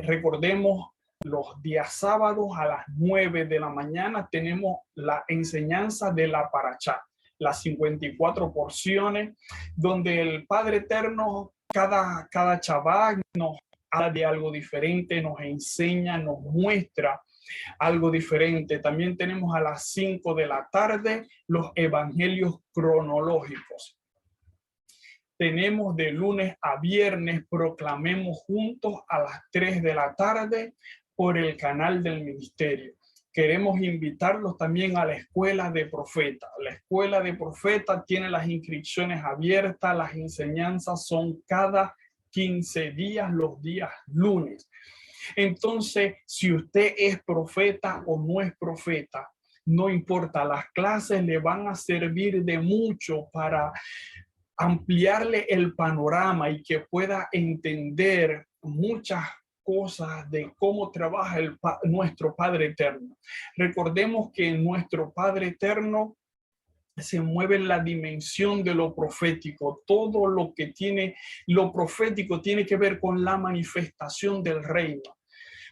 Recordemos, los días sábados a las 9 de la mañana tenemos la enseñanza de la Parashá, las 54 porciones, donde el Padre Eterno, cada chaval nos habla de algo diferente, nos enseña, nos muestra algo diferente. También tenemos a las 5 de la tarde los evangelios cronológicos. Tenemos de lunes a viernes Proclamemos Juntos a las 3 de la tarde por el canal del ministerio. Queremos invitarlos también a la Escuela de Profeta. La Escuela de Profeta tiene las inscripciones abiertas. Las enseñanzas son cada 15 días, los días lunes. Entonces, si usted es profeta o no es profeta, no importa, las clases le van a servir de mucho para ampliarle el panorama y que pueda entender muchas cosas de cómo trabaja nuestro Padre Eterno. Recordemos que nuestro Padre Eterno se mueve en la dimensión de lo profético. Todo lo que tiene lo profético tiene que ver con la manifestación del reino.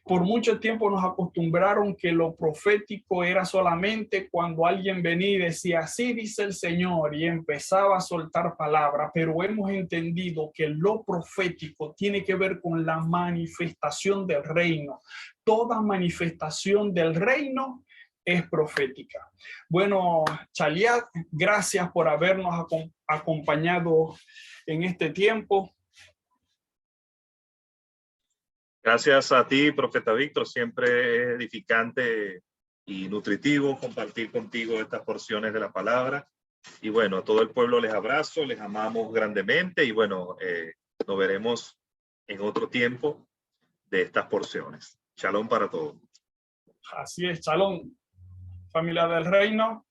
Por mucho tiempo nos acostumbraron que lo profético era solamente cuando alguien venía y decía, así dice el Señor, y empezaba a soltar palabras, pero hemos entendido que lo profético tiene que ver con la manifestación del reino. Toda manifestación del reino es profética. Bueno, Chaliad, gracias por habernos acompañado en este tiempo. Gracias a ti, profeta Víctor. Siempre es edificante y nutritivo compartir contigo estas porciones de la palabra. Y bueno, a todo el pueblo les abrazo, les amamos grandemente y bueno, nos veremos en otro tiempo de estas porciones. Shalom para todos. Así es, shalom, familia del reino.